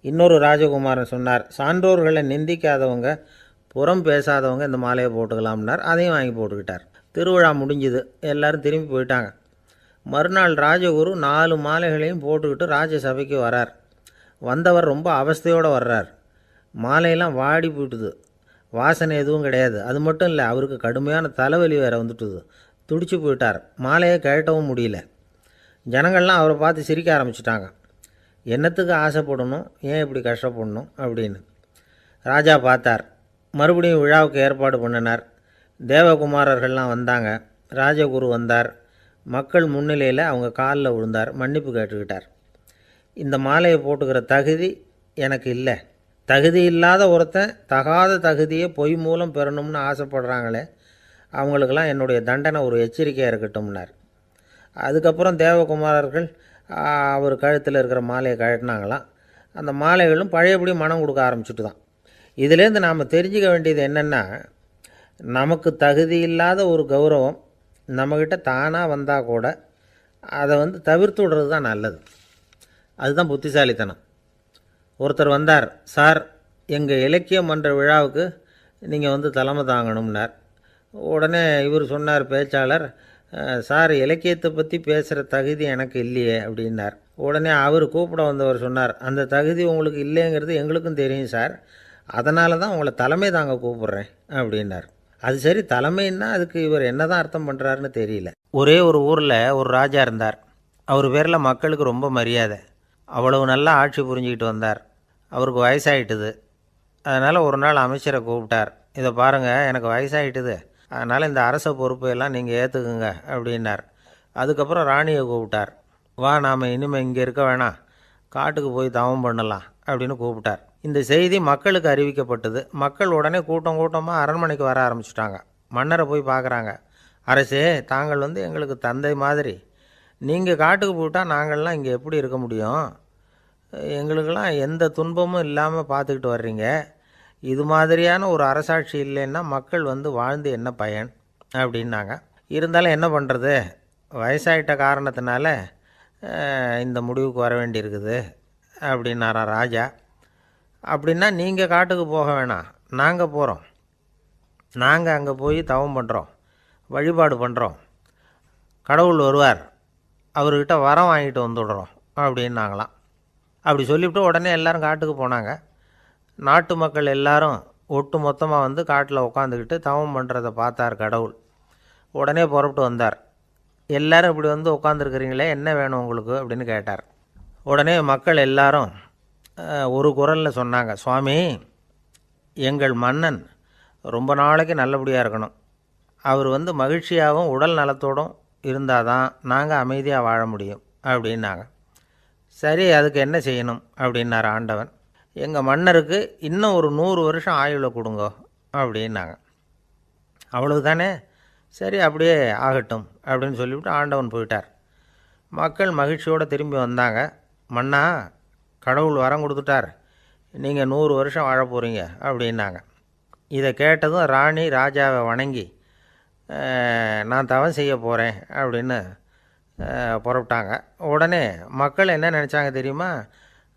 இன்னொரு ராஜகுமாரன் சொன்னார், சான்றோர்களை நிந்திக்காதவங்க, புறம் பேசாதவங்க இந்த மாலையை போட்டுக்கலாம்னார். அதையும் வாங்கி போட்டுக்கிட்டார். திருவிழா முடிஞ்சுது, எல்லோரும் திரும்பி போயிட்டாங்க. மறுநாள் ராஜகுரு 4 மாலைகளையும் போட்டுக்கிட்டு ராஜசபைக்கு வரார். வந்தவர் ரொம்ப அவஸ்தையோடு வர்றார். மாலையெல்லாம் வாடி போயிட்டுது, வாசனை எதுவும் கிடையாது. அது மட்டும் இல்லை, அவருக்கு கடுமையான தலைவலி வேறு வந்துட்டுது. துடிச்சு போயிட்டார். மாலையை கழட்டவும் முடியல. ஜனங்கள்லாம் அவரை பார்த்து சிரிக்க ஆரம்பிச்சிட்டாங்க. என்னத்துக்கு ஆசைப்படணும், ஏன் இப்படி கஷ்டப்படணும் அப்படின்னு. ராஜா பார்த்தார். மறுபடியும் விழாவுக்கு ஏற்பாடு பண்ணினார். தேவகுமாரர்கள்லாம் வந்தாங்க. ராஜகுரு வந்தார். மக்கள் முன்னிலையில் அவங்க காலில் விழுந்தார். மன்னிப்பு கேட்டுக்கிட்டார். இந்த மாலையை போட்டுக்கிற தகுதி எனக்கு இல்லை. தகுதி இல்லாத ஒருத்தன் தகாத தகுதியை பொய் மூலம் பெறணும்னு ஆசைப்படுறாங்களே, அவங்களுக்கெல்லாம் என்னுடைய தண்டனை ஒரு எச்சரிக்கையாக இருக்கட்டும்னார். அதுக்கப்புறம் தேவகுமாரர்கள் அவர் கழுத்தில் இருக்கிற மாலையை கழட்டினாங்களாம். அந்த மாலைகளும் பழையபடி மனம் கொடுக்க ஆரம்பிச்சுட்டு தான். இதுலேருந்து நாம் தெரிஞ்சுக்க வேண்டியது என்னென்னா, நமக்கு தகுதி இல்லாத ஒரு கௌரவம் நம்மக்கிட்ட தானாக வந்தால் கூட அதை வந்து தவிர்த்து விடுறது தான் நல்லது. அதுதான் புத்திசாலித்தனம். ஒருத்தர் வந்தார். சார், எங்கள் இலக்கிய மன்ற விழாவுக்கு நீங்கள் வந்து தலைமை தாங்கணும்னார். உடனே இவர் சொன்னார், பேச்சாளர், சார், இலக்கியத்தை பற்றி பேசுகிற தகுதி எனக்கு இல்லையே அப்படின்னார். உடனே அவர் கூப்பிட வந்தவர் சொன்னார், அந்த தகுதி உங்களுக்கு இல்லைங்கிறது எங்களுக்கும் தெரியும் சார், அதனால தான் உங்களை தலைமை தாங்க கூப்பிட்றேன் அப்படின்னார். அது சரி, தலைமைன்னா அதுக்கு இவர் என்ன தான் அர்த்தம் பண்ணுறாருன்னு தெரியல. ஒரே ஒரு ஊரில் ஒரு ராஜா இருந்தார். அவர் பேரில் மக்களுக்கு ரொம்ப மரியாதை. அவ்வளவு நல்லா ஆட்சி புரிஞ்சுக்கிட்டு வந்தார். அவருக்கு வயசாகிட்டுது. அதனால் ஒரு நாள் அமைச்சரை கூப்பிட்டார். இதை பாருங்கள், எனக்கு வயசாகிட்டுது, அதனால் இந்த அரச பொறுப்பையெல்லாம் நீங்கள் ஏற்றுக்குங்க அப்படின்னார். அதுக்கப்புறம் ராணியை கூப்பிட்டார். வா, நாம் இனிமேல் இங்கே இருக்க வேணாம், காட்டுக்கு போய் தவம் பண்ணலாம் அப்படின்னு கூப்பிட்டார். இந்த செய்தி மக்களுக்கு அறிவிக்கப்பட்டது. மக்கள் உடனே கூட்டம் கூட்டமாக அரண்மனைக்கு வர ஆரம்பிச்சிட்டாங்க. மன்னரை போய் பார்க்குறாங்க. அரசே, தாங்கள் வந்து எங்களுக்கு தந்தை மாதிரி, நீங்கள் காட்டுக்கு போயிட்டால் நாங்கள்லாம் இங்கே எப்படி இருக்க முடியும்? எங்களுக்கெல்லாம் எந்த துன்பமும் இல்லாமல் பார்த்துக்கிட்டு வர்றீங்க. இது மாதிரியான ஒரு அரசாட்சி இல்லைன்னா மக்கள் வந்து வாழ்ந்து என்ன பயன் அப்படின்னாங்க. இருந்தாலும் என்ன பண்ணுறது, வயசாயிட்ட காரணத்தினால இந்த முடிவுக்கு வர வேண்டியிருக்குது அப்படின்னாராம் ராஜா. அப்படின்னா நீங்கள் காட்டுக்கு போக வேணாம், நாங்கள் போகிறோம். நாங்கள் அங்கே போய் தவம் பண்ணுறோம், வழிபாடு பண்ணுறோம். கடவுள் வருவார், அவர்கிட்ட வரம் வாங்கிட்டு வந்துடுறோம் அப்படின்னாங்களாம். அப்படி சொல்லிவிட்டு உடனே எல்லோரும் காட்டுக்கு போனாங்க. நாட்டு மக்கள் எல்லாரும் ஒட்டு மொத்தமாக வந்து காட்டில் உட்காந்துக்கிட்டு தவம் பண்ணுறதை பார்த்தார் கடவுள். உடனே புறப்பட்டு வந்தார். எல்லோரும் இப்படி வந்து உட்காந்துருக்குறீங்களே, என்ன வேணும் உங்களுக்கு அப்படின்னு கேட்டார். உடனே மக்கள் எல்லாரும் ஒரு குரலில் சொன்னாங்க, சுவாமி, எங்கள் மன்னன் ரொம்ப நாளைக்கு நல்லபடியாக இருக்கணும். அவர் வந்து மகிழ்ச்சியாகவும் உடல் நலத்தோடும் இருந்தால் தான் நாங்கள் அமைதியாக வாழ முடியும் அப்படின்னாங்க. சரி, அதுக்கு என்ன செய்யணும் அப்படின்னார் ஆண்டவன். எங்கள் மன்னருக்கு இன்னும் ஒரு 100 வருஷம் ஆயுளை கொடுங்க அப்படின்னாங்க. அவ்வளவு தானே, சரி அப்படியே ஆகட்டும் அப்படின்னு சொல்லிவிட்டு ஆண்டவன் போயிட்டார். மக்கள் மகிழ்ச்சியோடு திரும்பி வந்தாங்க. மன்னா, கடவுள் வரம் கொடுத்துட்டார், நீங்கள் 100 வருஷம் வாழ போகிறீங்க அப்படின்னாங்க. இதை கேட்டதும் ராணி ராஜாவை வணங்கி, நான் தவம் செய்ய போகிறேன் அப்படின்னு புறப்பட்டாங்க. உடனே மக்கள் என்ன நினச்சாங்க தெரியுமா?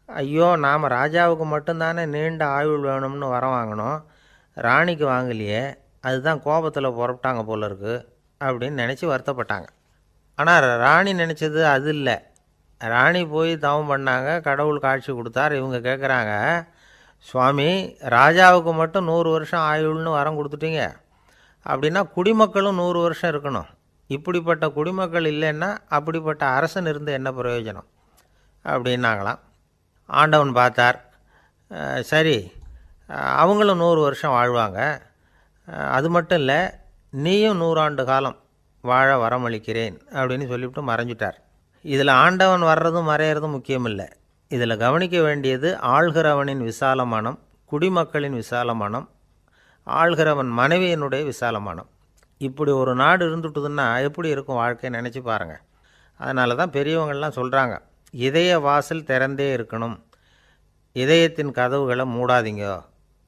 ஐயோ, நாம் ராஜாவுக்கு மட்டும்தானே நீண்ட ஆயுள் வேணும்னு வரம் வாங்கினோம், ராணிக்கு வாங்கலையே, அதுதான் கோபத்தில் புறப்பட்டாங்க போல இருக்குது அப்படின்னு நினச்சி வருத்தப்பட்டாங்க. ஆனால் ராணி நினச்சது அது இல்லை. ராணி போய் தவம் பண்ணாங்க, கடவுள் காட்சி கொடுத்தார். இவங்க கேட்குறாங்க, சுவாமி, ராஜாவுக்கு மட்டும் 100 வருஷம் ஆயுள்னு வரம் கொடுத்துட்டீங்க, அப்படின்னா குடிமக்களும் 100 வருஷம் இருக்கணும். இப்படிப்பட்ட குடிமக்கள் இல்லைன்னா அப்படிப்பட்ட அரசன் இருந்து என்ன பிரயோஜனம் அப்படின்னாங்களாம். ஆண்டவன் பார்த்தார். சரி, அவங்களும் 100 வருஷம் வாழ்வாங்க, அது மட்டும் இல்லை, நீயும் 100 ஆண்டு காலம் வாழ வரமளிக்கிறேன் அப்படின்னு சொல்லிவிட்டு மறைஞ்சிட்டார். இதில் ஆண்டவன் வர்றதும் மறையிறதும் முக்கியமில்லை. இதில் கவனிக்க வேண்டியது ஆள்கிறவனின் விசால மனம், குடிமக்களின் விசால மனம், ஆள்கிறவன் மனைவியினுடைய விசாலமானம். இப்படி ஒரு நாடு இருந்துட்டுதுன்னா எப்படி இருக்கும் வாழ்க்கையை நினச்சி பாருங்கள். அதனால தான் பெரியவங்கள்லாம் சொல்கிறாங்க, இதய வாசல் திறந்தே இருக்கணும், இதயத்தின் கதவுகளை மூடாதீங்க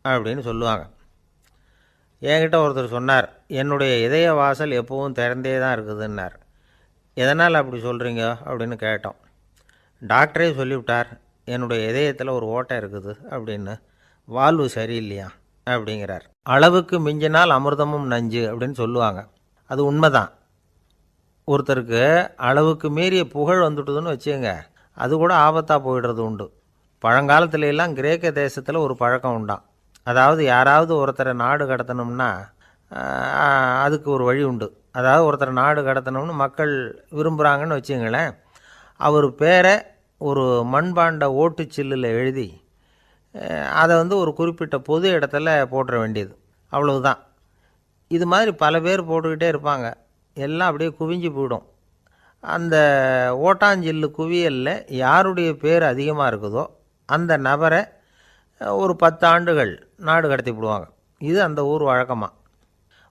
அப்படின்னு சொல்லுவாங்க. என்கிட்ட ஒருத்தர் சொன்னார், என்னுடைய இதய வாசல் எப்பவும் திறந்தே தான் இருக்குதுன்னார். எதனால் அப்படி சொல்கிறீங்க அப்படின்னு கேட்டோம். டாக்டரே சொல்லிவிட்டார், என்னுடைய இதயத்தில் ஒரு ஓட்டை இருக்குது அப்படின்னு, வால்வு சரியில்லையா அப்படிங்கிறார். அளவுக்கு மிஞ்சினால் அமிர்தமும் நஞ்சு அப்படின்னு சொல்லுவாங்க. அது உண்மைதான். ஒருத்தருக்கு அளவுக்கு மீறிய புகழ் வந்துட்டுதுன்னு வச்சுங்க, அது கூட ஆபத்தாக போயிடுறது உண்டு. பழங்காலத்துல எல்லாம் கிரேக்க தேசத்தில் ஒரு பழக்கம் உண்டாம். அதாவது யாராவது ஒருத்தரை நாடு கடத்தணும்னா அதுக்கு ஒரு வழி உண்டு. அதாவது ஒருத்தரை நாடு கடத்தணும்னு மக்கள் விரும்புகிறாங்கன்னு வச்சுங்களேன், அவர் பேரை ஒரு மண்பாண்ட ஓட்டுச்சில்லில் எழுதி அதை ஒரு குறிப்பிட்ட பொது இடத்துல போட்டுற வேண்டியது, அவ்வளவுதான். இது மாதிரி பல பேர் போட்டுக்கிட்டே இருப்பாங்க. எல்லாம் அப்படியே குவிஞ்சு போயிடும். அந்த ஓட்டாஞ்சில்லு குவியலில் யாருடைய பேர் அதிகமாக இருக்குதோ அந்த நபரை ஒரு 10 ஆண்டுகள் நாடு கடத்தி விடுவாங்க. இது அந்த ஊர் வழக்கமாக.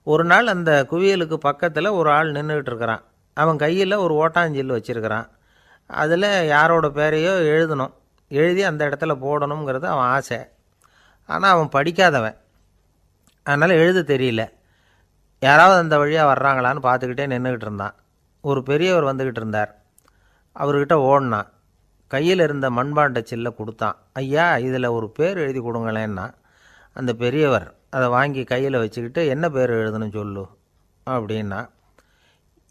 ஒரு நாள் அந்த குவியலுக்கு பக்கத்தில் ஒரு ஆள் நின்றுக்கிட்டு இருக்கிறான். அவன் கையில் ஒரு ஓட்டாஞ்சில்லு வச்சுருக்கிறான். அதில் யாரோட பேரையோ எழுதணும், எழுதி அந்த இடத்துல போடணுங்கிறது அவன் ஆசை. ஆனால் அவன் படிக்காதவன், அதனால் எழுத தெரியல. யாராவது அந்த வழியாக வர்றாங்களான்னு பார்த்துக்கிட்டே நின்றுக்கிட்டு இருந்தான். ஒரு பெரியவர் வந்துக்கிட்டு இருந்தார். அவர்கிட்ட ஓடினான். கையில் இருந்த மண்பாண்ட சில்லை கொடுத்தான். ஐயா, இதில் ஒரு பேர் எழுதி கொடுங்களேன்னா. அந்த பெரியவர் அதை வாங்கி கையில் வச்சுக்கிட்டு, என்ன பேர் எழுதணும் சொல்லு அப்படின்னா.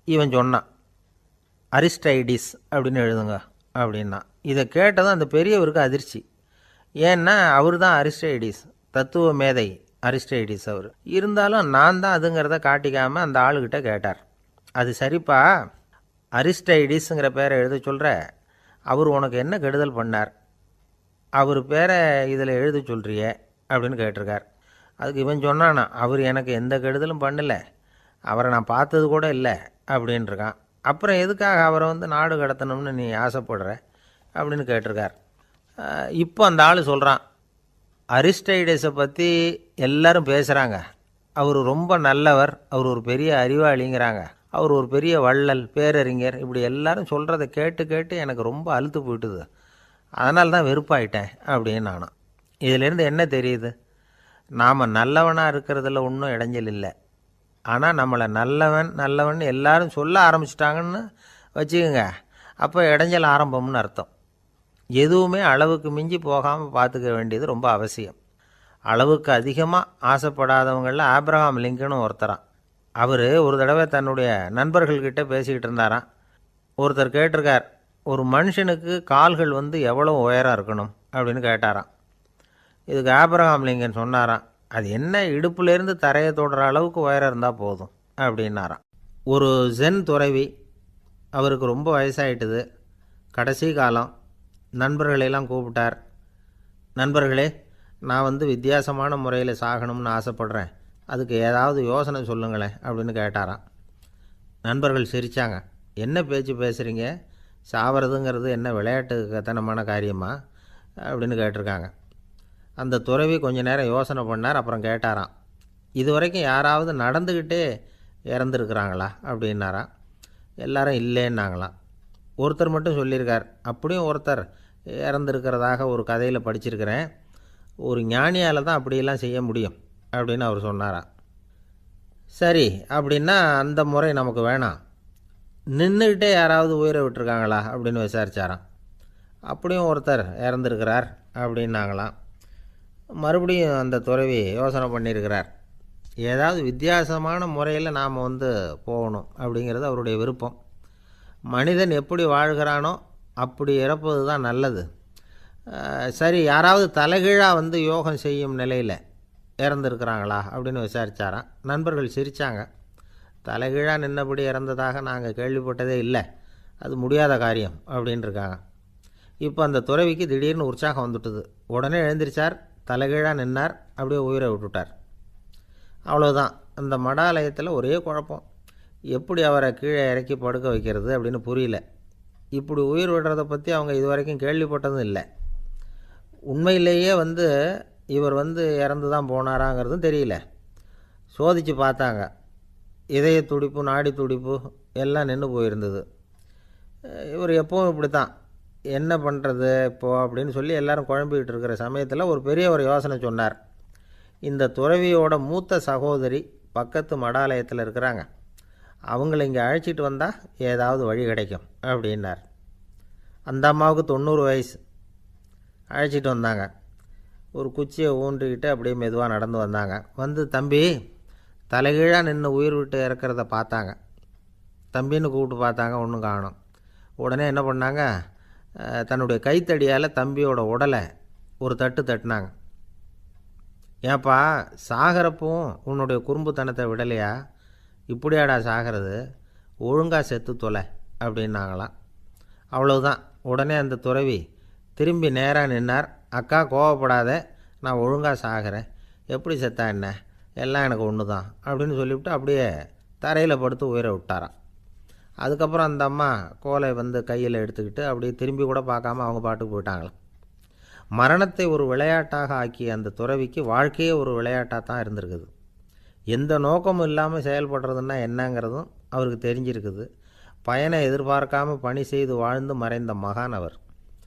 இவன் சொன்னான், அரிஸ்டைடிஸ் அப்படின்னு எழுதுங்க அப்படின்னா. இதை கேட்டதும் அந்த பெரியவருக்கு அதிர்ச்சி. ஏன்னா அவர் தான் அரிஸ்டைடிஸ், தத்துவ மேதை அரிஸ்டைடிஸ் அவர். இருந்தாலும் நான் தான் அதுங்கிறத காட்டிக்காமல் அந்த ஆளுகிட்ட கேட்டார். அது சரிப்பா, அரிஸ்டைடிஸுங்கிற பேரை எழுத சொல்கிற, அவர் உனக்கு என்ன கெடுதல் பண்ணார், அவர் பேரை இதில் எழுத சொல்கிறியே அப்படின்னு கேட்டிருக்கார். அதுக்கு இவன் சொன்னானா, அவர் எனக்கு எந்த கெடுதலும் பண்ணலை, அவரை நான் பார்த்தது கூட இல்லை அப்படின்ட்டுருக்கான். அப்புறம் எதுக்காக அவரை நாடு கடத்தணும்னு நீ ஆசைப்படுற அப்படின்னு கேட்டிருக்கார். இப்போ அந்த ஆள் சொல்கிறான், அரிஸ்டைடஸை பற்றி எல்லாரும் பேசுகிறாங்க, அவர் ரொம்ப நல்லவர், அவர் ஒரு பெரிய அறிவாளிங்கிறாங்க, அவர் ஒரு பெரிய வள்ளல், பேரறிஞர், இப்படி எல்லாரும் சொல்கிறத கேட்டு கேட்டு எனக்கு ரொம்ப அலுத்து போயிட்டுது, அதனால தான் வெறுப்பாயிட்டேன் அப்படின்னு நானும். இதிலேருந்து என்ன தெரியுது, நாம் நல்லவனாக இருக்கிறதுல ஒன்றும் இடைஞ்சல் இல்லை. ஆனால் நம்மளை நல்லவன் எல்லாரும் சொல்ல ஆரம்பிச்சிட்டாங்கன்னு வச்சுக்கோங்க, அப்போ இடைஞ்சல் ஆரம்பம்னு அர்த்தம். எதுவுமே அளவுக்கு மிஞ்சி போகாமல் பார்த்துக்க வேண்டியது ரொம்ப அவசியம். அளவுக்கு அதிகமாக ஆசைப்படாதவங்களில் ஆப்ரஹாம் லிங்கனும் ஒருத்தரான். அவர் ஒரு தடவை தன்னுடைய நண்பர்கள்கிட்ட பேசிக்கிட்டு இருந்தாராம். ஒருத்தர் கேட்டிருக்கார், ஒரு மனுஷனுக்கு கால்கள் எவ்வளோ உயரம் இருக்கணும் அப்படின்னு கேட்டாராம். இதுக்கு ஆப்ரஹாம் லிங்கன் சொன்னாராம், அது என்ன, இடுப்புலேருந்து தரையை தொடுற அளவுக்கு உயரம் இருந்தால் போதும் அப்படின்னாராம். ஒரு ஜென் துறவி, அவருக்கு ரொம்ப வயசாகிட்டுது, கடைசி காலம். நண்பர்களெல்லாம் கூப்பிட்டார். நண்பர்களே, நான் வித்தியாசமான முறையில் சாகணும்னு ஆசைப்படுறேன், அதுக்கு ஏதாவது யோசனை சொல்லுங்களேன் அப்படின்னு கேட்டாராம். நண்பர்கள் சிரித்தாங்க. என்ன பேச்சு பேசுகிறீங்க, சாவறதுங்கிறது என்ன விளையாட்டு கத்தனமான காரியமா அப்படின்னு கேட்டிருக்காங்க. அந்த துறவி கொஞ்ச நேரம் யோசனை பண்ணார். அப்புறம் கேட்டாராம், இது வரைக்கும் யாராவது நடந்துக்கிட்டே இறந்துருக்குறாங்களா அப்படின்னாராம். எல்லாரும் இல்லைன்னாங்களாம். ஒருத்தர் மட்டும் சொல்லியிருக்கார், அப்படியும் ஒருத்தர் இறந்துருக்கிறதாக ஒரு கதையில் படிச்சிருக்கிறேன், ஒரு ஞானியால் தான் அப்படியெல்லாம் செய்ய முடியும் அப்படின்னு அவர் சொன்னாராம். சரி, அப்படின்னா அந்த முறை நமக்கு வேணாம், நின்றுக்கிட்டே யாராவது உயிரை விட்டுருக்காங்களா அப்படின்னு விசாரித்தாராம். அப்படியும் ஒருத்தர் இறந்துருக்கிறார் அப்படின்னாங்களாம். மறுபடியும் அந்த துறவி யோசனை பண்ணியிருக்கிறார், ஏதாவது வித்தியாசமான முறையில் நாம் போகணும் அப்படிங்கிறது அவருடைய விருப்பம். மனிதன் எப்படி வாழ்கிறானோ அப்படி இறப்பது தான் நல்லது. சரி, யாராவது தலைகீழாக யோகம் செய்யும் நிலையில் இறந்துருக்கிறாங்களா அப்படின்னு விசாரித்தாராம். நண்பர்கள் சிரித்தாங்க. தலைகீழாக நின்னபடி இறந்ததாக நாங்கள் கேள்விப்பட்டதே இல்லை, அது முடியாத காரியம் அப்படின்ட்டுருக்காங்க. இப்போ அந்த துறவிக்கு திடீர்னு உற்சாகம் வந்துட்டுது. உடனே எழுந்திரிச்சார், தலைகீழாக நின்னார், அப்படியே உயிரை விட்டுட்டார். அவ்வளோதான். அந்த மடாலயத்தில் ஒரே குழப்பம், எப்படி அவரை கீழே இறக்கி படுக்க வைக்கிறது அப்படின்னு புரியல. இப்படி உயிர் விடுறதை பற்றி அவங்க இது வரைக்கும் கேள்விப்பட்டதும் இல்லை. உண்மையிலேயே இவர் இறந்து தான் போனாராங்கிறதும் தெரியல. சோதித்து பார்த்தாங்க. இதய துடிப்பு, நாடி துடிப்பு எல்லாம் நின்று போயிருந்தது. இவர் எப்பவும் இப்படி தான், என்ன பண்ணுறது இப்போது அப்படின்னு சொல்லி எல்லோரும் குழம்பிக்கிட்டு இருக்கிற சமயத்தில் ஒரு பெரிய ஒரு யோசனை சொன்னார். இந்த துறவியோட மூத்த சகோதரி பக்கத்து மடாலயத்தில் இருக்கிறாங்க, அவங்கள இங்கே அழைச்சிட்டு வந்தால் ஏதாவது வழி கிடைக்கும் அப்படின்னார். அந்த அம்மாவுக்கு 90 வயசு. அழைச்சிட்டு வந்தாங்க. ஒரு குச்சியை ஊன்றிக்கிட்டு அப்படியே மெதுவாக நடந்து வந்தாங்க. வந்து தம்பி தலைகீழாக நின்று உயிர் விட்டு இறக்கிறத பார்த்தாங்க. தம்பின்னு கூப்பிட்டு பார்த்தாங்க, ஒன்றும் காணோம். உடனே என்ன பண்ணாங்க, தன்னுடைய கைத்தடியால் தம்பியோட உடலை ஒரு தட்டு தட்டினாங்க. ஏப்பா சாகிறப்பவும் உன்னுடைய குறும்புத்தனத்தை விடலையா, இப்படியாடா சாகிறது, ஒழுங்காக செத்து தொலை அப்படின்னாங்களாம். அவ்வளவுதான். உடனே அந்த துறவி திரும்பி நேராக நின்னார். அக்கா கோவப்படாத, நான் ஒழுங்காக சாகிறேன், எப்படி செத்தா என்ன, எல்லாம் எனக்கு ஒன்று தான் அப்படின்னு சொல்லிவிட்டு அப்படியே தரையில் படுத்து உயிரை விட்டாராம். அதுக்கப்புறம் அந்த அம்மா கோலை வந்து கையில் எடுத்துக்கிட்டு அப்படியே திரும்பி கூட பார்க்காம அவங்க பாட்டுக்கு போயிட்டாங்களாம். மரணத்தை ஒரு விளையாட்டாக ஆக்கிய அந்த துறவிக்கு வாழ்க்கையே ஒரு விளையாட்டாக தான் இருந்திருக்குது. எந்த நோக்கமும் இல்லாமல் செயல்படுறதுன்னா என்னங்கிறதும் அவருக்கு தெரிஞ்சிருக்குது. பயனை எதிர்பார்க்காமல் பணி செய்து வாழ்ந்து மறைந்த மகான் அவர்.